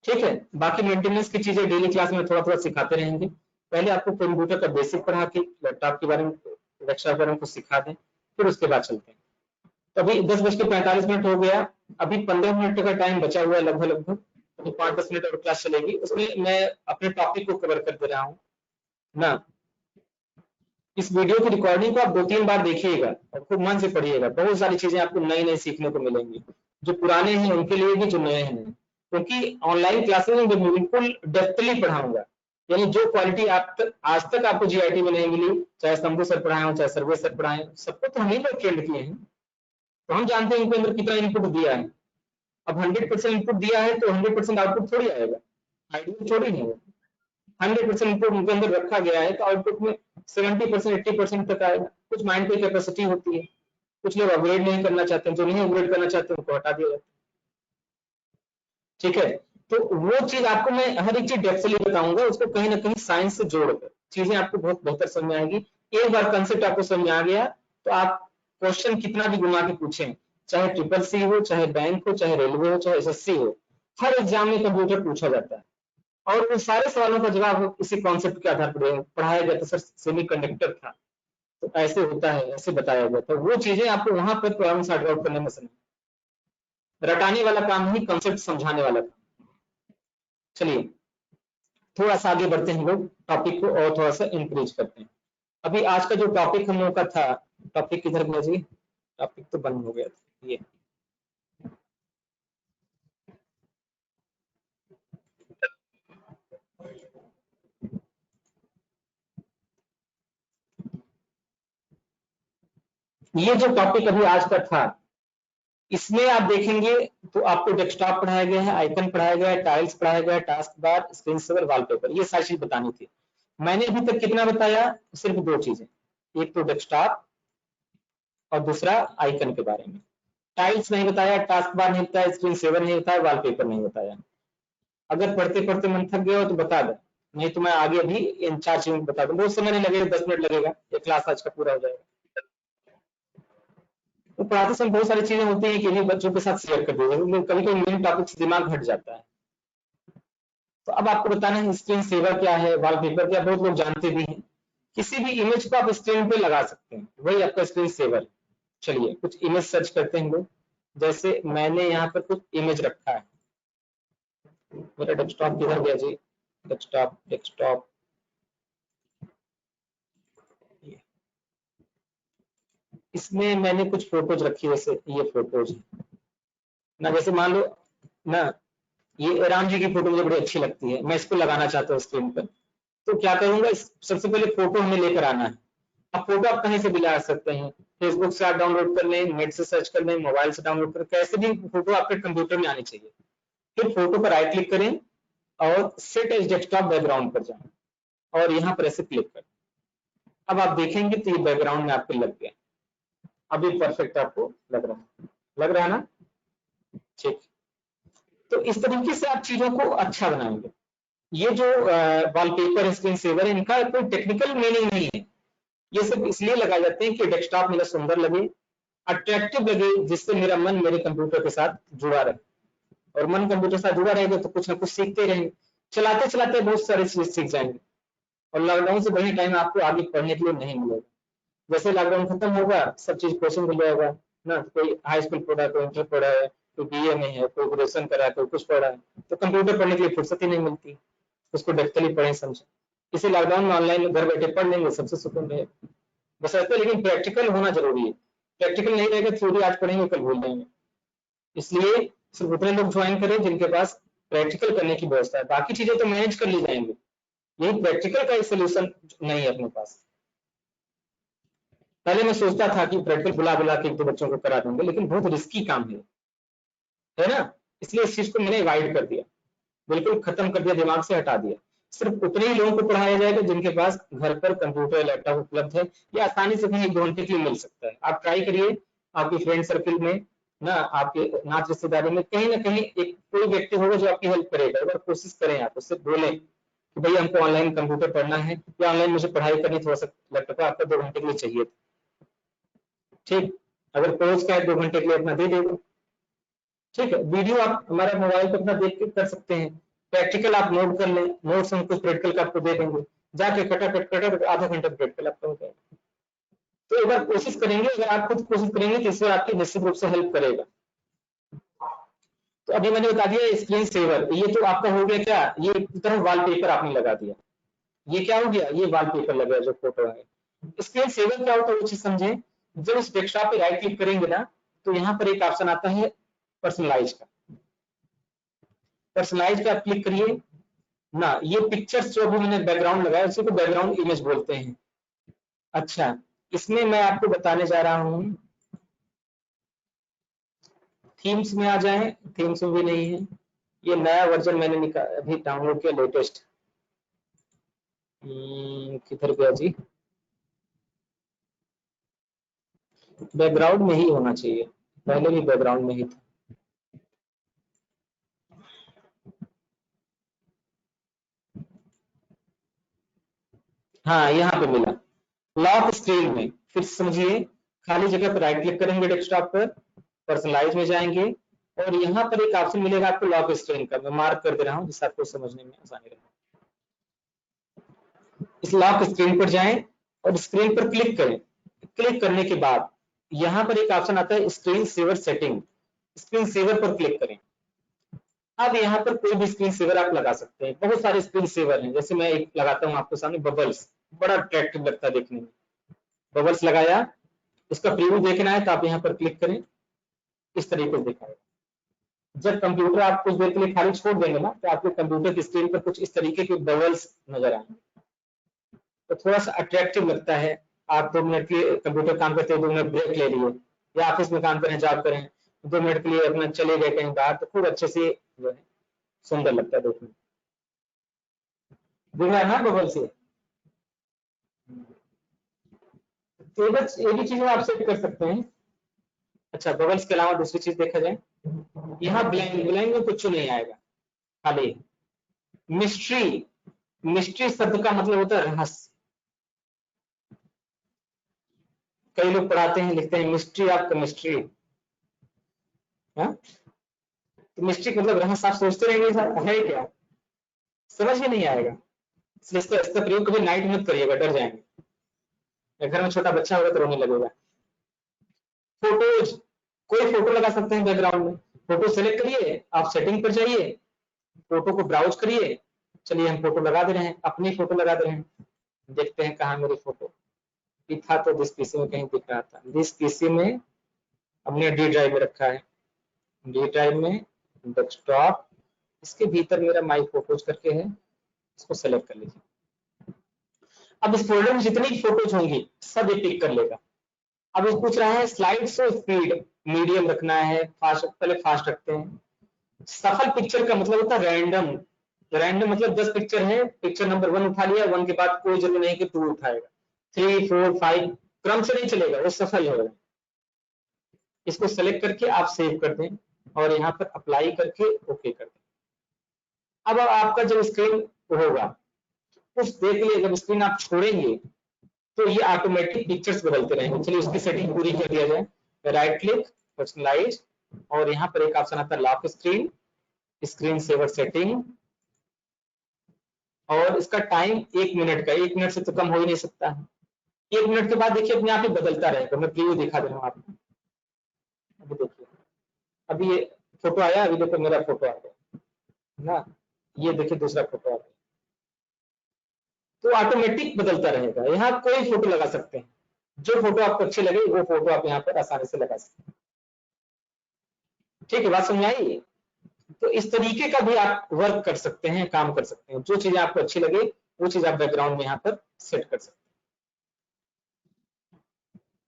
ठीक है। बाकी मेंटेनेंस की चीजें डेली क्लास में थोड़ा थोड़ा सिखाते रहेंगे। पहले आपको कंप्यूटर का बेसिक पढ़ा के लैपटॉप के बारे में, रक्षा के बारे में कुछ सिखा दें, फिर उसके बाद चलते हैं। तो अभी 10:45 हो गया, अभी 15 मिनट का टाइम बचा हुआ है लगभग लगभग। तो 5-10 मिनट और क्लास चलेगी, उसमें मैं अपने टॉपिक को कवर कर दे रहा हूँ ना। इस वीडियो की रिकॉर्डिंग को आप 2-3 बार देखिएगा और खूब मन से पढ़िएगा, बहुत सारी चीजें आपको नई नई सीखने को मिलेंगी, जो पुराने हैं उनके लिए भी, जो नए हैं। क्योंकि ऑनलाइन क्लासेस में बिल्कुल डेप्थली पढ़ाऊंगा, यानी जो क्वालिटी आप तक आज तक आपको जीआईटी में नहीं मिली, चाहे शंभू सर पढ़ाए हो, चाहे सर्वे सर पढ़ाए हो, सबको तो हम ही लोग ट्रेंड किए हैं। तो हम जानते हैं उनके अंदर कितना इनपुट दिया है। अब 100% इनपुट दिया है तो 100% आउटपुट थोड़ी आएगा, आइडियल थोड़ी नहीं है। 100% इनपुट उनके अंदर रखा गया है, तो आउटपुट में 70% 80% तक आएगा। कुछ माइंड की कैपेसिटी होती है, कुछ लोग अपग्रेड नहीं करना चाहते हैं, जो नहीं अपग्रेड करना चाहते हैं उनको हटा दिया जाता है। ठीक है। तो वो चीज आपको मैं हर एक चीज डेप्थली बताऊंगा, उसको कहीं ना कहीं साइंस से जोड़कर चीजें आपको बहुत बेहतर समझ में आएगी। एक बार कंसेप्ट आपको समझ में आ गया, तो आप क्वेश्चन कितना भी घुमा के पूछें, चाहे ट्रिपल सी हो, चाहे बैंक हो, चाहे रेलवे हो, चाहे एसएससी हो, हर एग्जाम में कंप्यूटर पूछा जाता है। और उन सारे सवालों का जवाब इसी कॉन्सेप्ट के आधार पर पढ़ाया गया था। सर सेमी कंडक्टर था तो ऐसे होता है, ऐसे बताया गया था। वो चीजें आपको वहां पर प्रॉब्लम सॉर्ट आउट करने में समझ, रटाने वाला काम नहीं, कंसेप्ट समझाने वाला काम। चलिए थोड़ा सा आगे बढ़ते हैं, हम लोग टॉपिक को और थोड़ा सा इंक्रीज करते हैं। अभी आज का जो टॉपिक हम लोग का था, टॉपिक किधर गया जी? टॉपिक तो बंद हो गया था ये जो टॉपिक अभी आज का था, इसमें आप देखेंगे तो आपको डेस्कटॉप पढ़ाया गया है, आइकन पढ़ाया गया है, टाइल्स पढ़ाया गया है, task bar, screen saver, wallpaper, ये सारी चीज बतानी थी। मैंने अभी तक कितना बताया? सिर्फ दो चीजें, एक तो डेस्कटॉप और दूसरा आइकन के बारे में। टाइल्स नहीं बताया, टास्क बार नहीं बताया, स्क्रीन सेवर नहीं बताया, वॉलपेपर नहीं बताया। अगर पढ़ते पढ़ते मन थक गया हो तो बता दो, नहीं तो मैं आगे अभी इन चार चीजों को बता दूं। बहुत समय नहीं लगेगा, 10 मिनट लगेगा, ये क्लास आज का पूरा हो जाएगा। तो पढ़ाते समय बहुत सारी चीजें होती हैं कि भी बच्चों के साथ शेयर कर दीजिए, कभी कभी मेन टॉपिक से दिमाग हट जाता है। तो अब आपको बताना है स्क्रीन सेवर क्या है, वॉलपेपर क्या, बहुत लोग जानते भी हैं। किसी भी इमेज को आप स्क्रीन पे लगा सकते हैं, वही आपका स्क्रीन सेवर। चलिए कुछ इमेज सर्च करते हैं लोग। जैसे मैंने यहाँ पर कुछ इमेज रखा है, मेरा डेस्कटॉप किधर गया जी? डेस्कटॉप डेस्कटॉप, इसमें मैंने कुछ फोटोज रखी है, जैसे ये फोटोज ना, जैसे मान लो ना, ये राम जी की फोटो मुझे बड़ी अच्छी लगती है, मैं इसको लगाना चाहता हूँ स्क्रीन पर। तो क्या करूंगा, सबसे पहले फोटो हमें लेकर आना है। अब फोटो आप कहीं से भी ला सकते हैं, फेसबुक से आप डाउनलोड कर लें, नेट से सर्च कर लें, मोबाइल से डाउनलोड कर, कैसे भी फोटो आपके कंप्यूटर में आनी चाहिए। फिर फोटो पर राइट क्लिक करें और सेट एज डेस्कटॉप बैकग्राउंड पर जाएं और यहाँ पर ऐसे क्लिक करें। अब आप देखेंगे तो ये बैकग्राउंड में आपके लग गया। अब ये परफेक्ट आपको लग रहा है ना? ठीक। तो इस तरीके से आप चीजों को अच्छा बनाएंगे। ये जो वॉलपेपर स्क्रीन सेवर है, इनका कोई टेक्निकल मीनिंग नहीं है। ये सब इसलिए लगाए जाते हैं कि डेस्कटॉप मेरा सुंदर लगे, अट्रैक्टिव लगे, जिससे मेरा मन मेरे कंप्यूटर के साथ जुड़ा रहे, और मन कंप्यूटर के साथ जुड़ा रहेगा तो कुछ ना कुछ सीखते रहेंगे, चलाते चलाते बहुत सारी चीज सीख जाएंगे। और लॉकडाउन से बढ़िया टाइम आपको आगे पढ़ने के लिए नहीं मिलेगा। जैसे लॉकडाउन खत्म होगा, सब चीज कोचिंग मिल जाएगा ना, कोई हाई स्कूल पढ़ा है, कोई इंटर पढ़ा है, कोई बीए में है, कोई ग्रेजुएशन करा है, कोई कुछ पढ़ा है, तो कंप्यूटर पढ़ने के लिए फुर्सत ही नहीं मिलती, उसको डेप्थली पढ़े समझे। इसे लॉकडाउन में ऑनलाइन घर बैठे पढ़ लेंगे, सबसे सुकून रहेगा बस ऐसे। लेकिन प्रैक्टिकल होना जरूरी है, प्रैक्टिकल नहीं रहेगा थ्योरी आज पढ़ेंगे कल भूल जाएंगे। इसलिए सिर्फ उतने लोग ज्वाइन करें जिनके पास प्रैक्टिकल करने की व्यवस्था है, बाकी चीजें तो मैनेज कर ली जाएंगी, यही प्रैक्टिकल का एक सोल्यूशन नहीं है अपने पास। पहले मैं सोचता था कि प्रैक्टिकल बुला बुला के एक दो बच्चों को करा दूंगे, लेकिन बहुत रिस्की काम है ना, इसलिए इस चीज को मैंने अवॉइड कर दिया, बिल्कुल खत्म कर दिया, दिमाग से हटा दिया। सिर्फ उतने ही लोगों को पढ़ाया जाएगा जिनके पास घर पर कंप्यूटर लैपटॉप उपलब्ध है, या आसानी से कहीं 1 घंटे के लिए मिल सकता है। आप ट्राई करिए, आपके फ्रेंड सर्किल में ना, आपके नात रिश्तेदारी में कहीं ना कहीं एक कोई व्यक्ति होगा जो आपकी हेल्प करेगा। एक बार कोशिश करें, आप उससे बोलें कि भैया हमको ऑनलाइन कंप्यूटर पढ़ना है, या ऑनलाइन मुझे पढ़ाई करनी, थोड़ा सा लैपटॉप आपका 2 घंटे के लिए चाहिए। ठीक, अगर कोच का 2 घंटे के लिए अपना दे देगा। ठीक है, वीडियो आप हमारे मोबाइल पर अपना देख के कर सकते हैं, प्रैक्टिकल आप नोट कर लें, नोट्स हम कुछ प्रैक्टिकल का आपको दे देंगे, जाके कटा आधा घंटा प्रैक्टिकल आपका हो जाएगा। तो एक बार कोशिश करेंगे, अगर आप खुद कोशिश करेंगे तो इससे आपकी निश्चित रूप से हेल्प करेगा। तो अभी मैंने बता दिया स्क्रीन सेवर, ये तो आपका हो गया क्या, ये तरह वॉलपेपर आपने लगा दिया, ये क्या हो गया, ये वॉलपेपर लग गया जो फोटो है। स्क्रीन सेवर क्या होता है वो चीज समझे। जब इस डेस्कटॉप पे राइट क्लिक करेंगे ना, तो यहाँ पर एक ऑप्शन आता है पर्सनलाइज का, पर्सनलाइज का क्लिक करिए ना। ये पिक्चर्स जो अभी मैंने बैकग्राउंड लगाया उसी को बैकग्राउंड इमेज बोलते हैं। अच्छा, इसमें मैं आपको बताने जा रहा हूँ, थीम्स में आ जाएं, थीम्स में भी नहीं है, ये नया वर्जन मैंने अभी डाउनलोड किया लेटेस्ट। किधर गया जी, बैकग्राउंड में ही होना चाहिए, पहले भी बैकग्राउंड में ही था। हाँ, यहाँ पे मिला, लॉक स्क्रीन में। फिर समझिए, खाली जगह पर राइट क्लिक करेंगे डेस्कटॉप पर, पर्सनलाइज में जाएंगे, और यहाँ पर एक ऑप्शन मिलेगा आपको लॉक स्क्रीन का, मैं मार्क कर दे रहा हूँ जिससे आपको समझने में आसानी रहे। इस लॉक स्क्रीन पर जाएं और स्क्रीन पर क्लिक करें। क्लिक करने के बाद यहाँ पर एक ऑप्शन आता है screen saver setting, screen saver पर क्लिक करें। अब यहाँ पर कोई भी स्क्रीन सेवर आप लगा सकते हैं, बहुत सारे स्क्रीन सेवर हैं, जैसे मैं एक लगाता हूँ आपके सामने, बबल्स, बड़ा अट्रैक्टिव लगता है देखने में। बबल्स लगाया, इसका प्रीव्यू देखना है तो आप यहाँ पर क्लिक करें, इस तरीके से दिखाएगा। जब कंप्यूटर आप कुछ देर के लिए खाली छोड़ देंगे ना, तो आपके कंप्यूटर की स्क्रीन पर कुछ इस तरीके के बबल्स नजर आएंगे, तो थोड़ा सा अट्रैक्टिव लगता है। आप 2 मिनट के कंप्यूटर काम करते हैं, 2 मिनट ब्रेक ले लिए, या ऑफिस में काम करें, जॉब करें, 2 मिनट के लिए अपना चले गए कहीं बाहर, तो खूब अच्छे से जो है सुंदर लगता है देखने में। दिख रहा है ना बबल से, तो ये भी चीजें आप सेट कर सकते हैं। अच्छा, बबल्स के अलावा दूसरी चीज देखा जाए, यहाँ ब्लैंक, ब्लैंक में कुछ नहीं आएगा, खाली मिस्ट्री। मिस्ट्री शब्द का मतलब होता है रहस्य। कई लोग पढ़ाते हैं, लिखते हैं मिस्ट्री ऑफ केमिस्ट्री, तो मिस्ट्री मतलब रहस्य, आप सोचते रहेंगे है क्या, समझ ही नहीं आएगा। इसलिए इसका प्रयोग कभी नाइट मत करिएगा, डर जाएंगे, या घर में छोटा बच्चा होगा तो रोने लगेगा। फोटोज, कोई फोटो लगा सकते हैं बैकग्राउंड में, फोटो सेलेक्ट करिए, आप सेटिंग पर जाइए, फोटो को ब्राउज करिए। चलिए हम फोटो लगा दे रहे हैं, अपनी फोटो लगा दे रहे हैं, देखते हैं कहाँ मेरी फोटो। ये था तो दिस पीसी में कहीं दिख रहा था, दिस पीसी में हमने डी ड्राइव में रखा है, डी ड्राइव में डेस्कटॉप इसके भीतर मेरा माई फोटोज करके है, इसको सेलेक्ट कर लीजिए। अब इस फोल्डर में जितनी फोटोज होंगी सब ये पिक कर लेगा। अब ये पूछ रहा है स्लाइड्स और स्पीड मीडियम रखना है, फास्ट, पहले फास्ट रखते हैं। सफल पिक्चर का मतलब होता है रैंडम, रैंडम मतलब 10 पिक्चर है, पिक्चर नंबर 1 उठा लिया, 1 के बाद कोई जरूरी नहीं कि 2 उठाएगा, 3 4 5 क्रम से नहीं चलेगा, वो सफल होगा। इसको सेलेक्ट करके आप सेव कर दें और यहाँ पर अप्लाई करके ओके कर दें। अब आपका जब स्क्रीन होगा उस देर के लिए जब स्क्रीन आप छोड़ेंगे तो ये ऑटोमेटिक पिक्चर्स बदलते रहेंगे। चलिए उसकी सेटिंग पूरी कर दिया जाए। राइट क्लिक, पर्सनलाइज, और यहाँ पर एक ऑप्शन आता है lock screen, screen saver setting, और इसका टाइम 1 मिनट का, 1 मिनट से तो कम हो ही नहीं सकता है। 1 मिनट के बाद देखिए अपने आप ही बदलता रहेगा। मैं प्रीव्यू दिखा दे रहा हूँ आपको। अभी देखिए, अभी ये फोटो आया, अभी देखो मेरा फोटो आ गया ना, ये देखिए दूसरा फोटो आ गया, तो ऑटोमेटिक बदलता रहेगा। यहाँ कोई फोटो लगा सकते हैं, जो फोटो आपको अच्छी लगे वो फोटो आप यहाँ पर आसानी से लगा सकते हैं। ठीक है, बात समझ आई? तो इस तरीके का भी आप वर्क कर सकते हैं, काम कर सकते हैं। जो चीजें आपको अच्छी लगे वो चीज आप बैकग्राउंड में यहाँ पर सेट कर सकते हैं।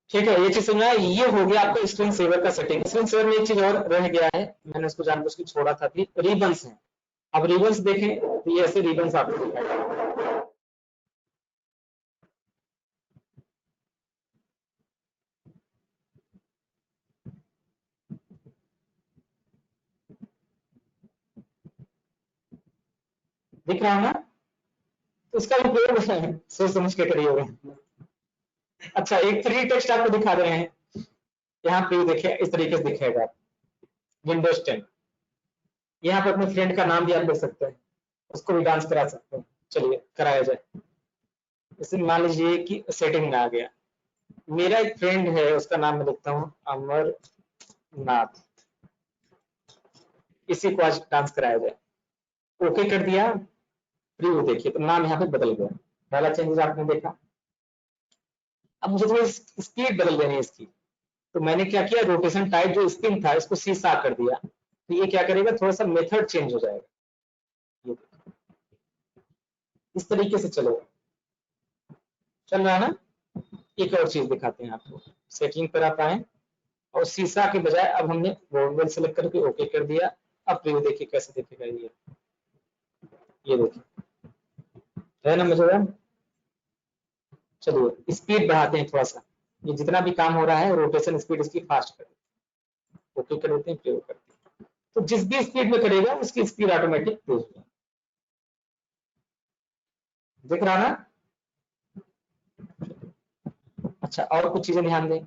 ठीक है, ये चीज समझ आई? ये हो गया आपका स्क्रीन सेवर का सेटिंग। स्क्रीन सेवर में एक चीज और रह गया है, मैंने उसको जानबूझ के छोड़ा था, रिबन्स है। अब रिबन्स देखें तो ये ऐसे रिबन्स आपको दिखाई, दिख रहा है ना? तो इसका भी प्रयोग सोच समझ के करिए होगा। अच्छा, एक फ्री टेक्स्ट आपको दिखा रहे हैं, यहाँ पे देखिए इस तरीके से दिखेगा। विंडोज 10, यहाँ पर अपने फ्रेंड का नाम भी आप लिख सकते हैं, उसको भी डांस करा सकते हैं। चलिए कराया जाए। इसे मान लीजिए कि सेटिंग में आ गया, मेरा एक फ्रेंड है, उसका नाम मैं लिखता हूँ अमरनाथ, इसी को आज डांस कराया जाए। ओके कर दिया, प्रीव्यू देखिए तो नाम यहाँ पे बदल गया। पहला चेंजेस आपने देखा। अब मुझे थोड़ी स्पीड बदल देनी है इसकी, तो मैंने क्या किया, रोटेशन टाइप जो स्पिन था इसको C7 कर दिया, तो ये क्या करेगा, थोड़ा सा मेथड चेंज हो जाएगा। ये इस तरीके से चलेगा, चल रहा है ना? एक और चीज दिखाते हैं आपको। सेटिंग पर आप आए और शीशा के बजाय अब हमने वोवेल सेलेक्ट करके ओके कर दिया। अब प्रीव्यू देखिए कैसे दिखेगा। ये देखिए, है ना मजेदार? चलिए स्पीड बढ़ाते हैं थोड़ा सा, ये जितना भी काम हो रहा है रोटेशन स्पीड इसकी फास्ट कर, ओके कर देते हैं, प्रीव्यू करते हैं। तो जिस भी स्पीड में करेगा उसकी स्पीड ऑटोमेटिक तेज हो जाएगी। दिख रहा ना? अच्छा, और कुछ चीजें ध्यान दें।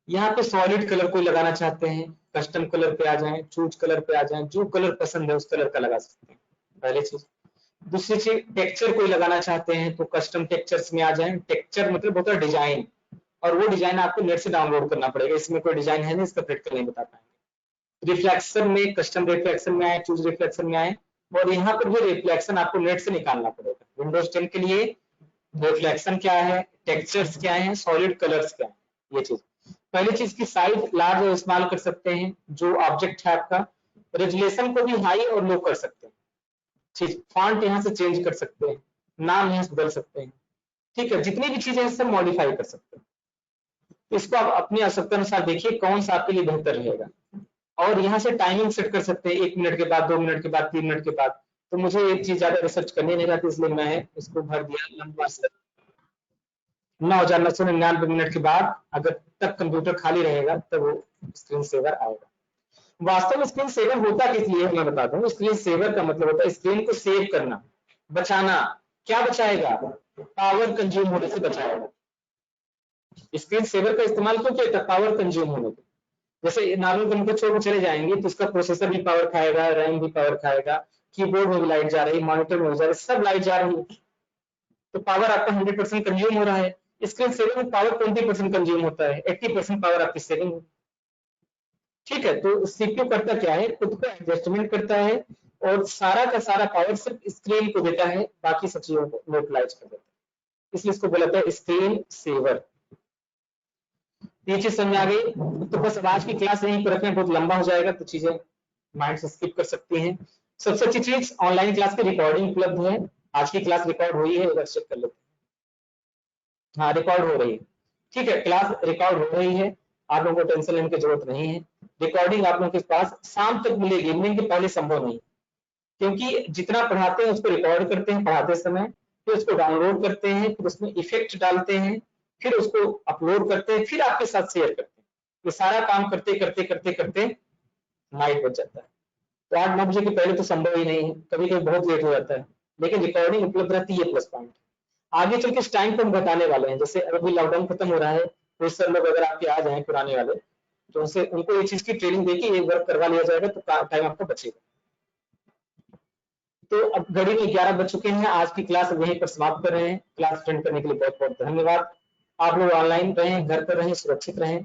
यहाँ पे सॉलिड कलर कोई लगाना चाहते हैं, कस्टम कलर पे आ जाएं, चूज कलर पे आ जाएं, जो कलर पसंद है उस कलर का लगा सकते हैं, पहली चीज। दूसरी चीज, टेक्सचर कोई लगाना चाहते हैं तो कस्टम टेक्सचर्स में आ जाएं। टेक्सचर मतलब होता है डिजाइन, और वो डिजाइन आपको नेट से डाउनलोड करना पड़ेगा। इसमें कोई डिजाइन है नहीं, इसका प्रैक्टिकल नहीं बता पाएंगे। रिफ्लेक्शन में कस्टम रिफ्लेक्शन में आए, चूज रिफ्लेक्शन में आए, और यहाँ पर भी रिफ्लेक्शन आपको नेट से निकालना पड़ेगा। विंडोज 10 के लिए रिफ्लेक्शन क्या है, टेक्सचर्स क्या है, सॉलिड कलर्स क्या है, ये चीज। पहली चीज की साइज लार्ज और स्मॉल कर सकते हैं, जो ऑब्जेक्ट है आपका। रेजुलेशन को भी हाई और लो कर सकते हैं। ठीक, फॉन्ट यहाँ से चेंज कर सकते हैं, नाम यहाँ से बदल सकते हैं। ठीक है, जितनी भी चीजें हैं सब मॉडिफाई कर सकते हैं। तो इसको आप अपनी आवश्यकता अनुसार देखिए कौन सा आपके लिए बेहतर रहेगा। और यहाँ से टाइमिंग सेट कर सकते हैं, 1 मिनट के बाद, 2 मिनट के बाद, 3 मिनट के बाद। तो मुझे एक चीज ज्यादा रिसर्च करनी नहीं रहती, इसलिए मैं इसको भर दिया लंबा से 9,999 मिनट के बाद। अगर तक कंप्यूटर खाली रहेगा तब वो स्क्रीन सेवर आएगा। वास्तव में स्क्रीन सेवर होता किस लिए मैं बताता हूँ। स्क्रीन सेवर का मतलब होता है स्क्रीन को सेव करना, बचाना। क्या बचाएगा? पावर कंज्यूम होने से बचाएगा। स्क्रीन सेवर का इस्तेमाल क्यों किया? पावर कंज्यूम होने से। जैसे नॉर्मल कंप्यूटर छोड़ चले जाएंगे तो उसका प्रोसेसर भी पावर खाएगा, रैम भी पावर खाएगा, कीबोर्ड में भी लाइट जा रही, मॉनिटर में भी जा रही, सब लाइट जा रही है, तो पावर आपका 100% कंज्यूम हो रहा है। स्क्रीन सेवर में पावर 20% कंज्यूम होता है, 80% पावर आपकी सेविंग है। ठीक है, तो सीपीयू करता क्या है, खुद को एडजस्टमेंट करता है और सारा का सारा पावर सिर्फ स्क्रीन को देता है, बाकी सब चीजों को न्यूट्रलाइज कर देता है। इसलिए इसको बोला जाता है स्क्रीन सेवर। ये चीज समझ आ गई? तो बस आज की क्लास यहीं पर रखें, बहुत लंबा हो जाएगा तो चीजें माइंड से स्किप कर सकती हैं। सबसे अच्छी चीज ऑनलाइन क्लास की रिकॉर्डिंग उपलब्ध है। आज की क्लास रिकॉर्ड हुई है, उधर चेक कर लेते हैं। हाँ रिकॉर्ड हो रही है, ठीक है, क्लास रिकॉर्ड हो रही है, आप लोगों को टेंशन लेने की जरूरत नहीं है। रिकॉर्डिंग आप लोगों के पास शाम तक मिलेगी, इवनिंग के पहले संभव नहीं, क्योंकि जितना पढ़ाते हैं उसको रिकॉर्ड करते हैं पढ़ाते समय, फिर उसको डाउनलोड करते हैं, फिर उसमें इफेक्ट डालते हैं, फिर उसको अपलोड करते हैं, फिर आपके साथ शेयर करते हैं। ये सारा काम करते करते करते करते नाइट बच जाता है। तो 8-9 बजे के पहले तो संभव ही नहीं है, कभी कभी बहुत लेट हो जाता है, लेकिन रिकॉर्डिंग उपलब्ध रहती है, प्लस पॉइंट। आगे चल के इस टाइम को हम घटाने वाले हैं, जैसे अभी लॉकडाउन खत्म हो रहा है, तो सर लोग अगर आपके आ जाए पुराने वाले, तो उनसे उनको ये चीज की ट्रेनिंग देके ये वर्क करवा लिया जाएगा, तो टाइम आपका बचेगा। तो अब घड़ी में 11 बज चुके हैं, आज की क्लास यहीं पर समाप्त कर रहे हैं। क्लास अटेंड करने के लिए बहुत बहुत धन्यवाद। आप लोग ऑनलाइन रहें, घर पर रहें, सुरक्षित रहें।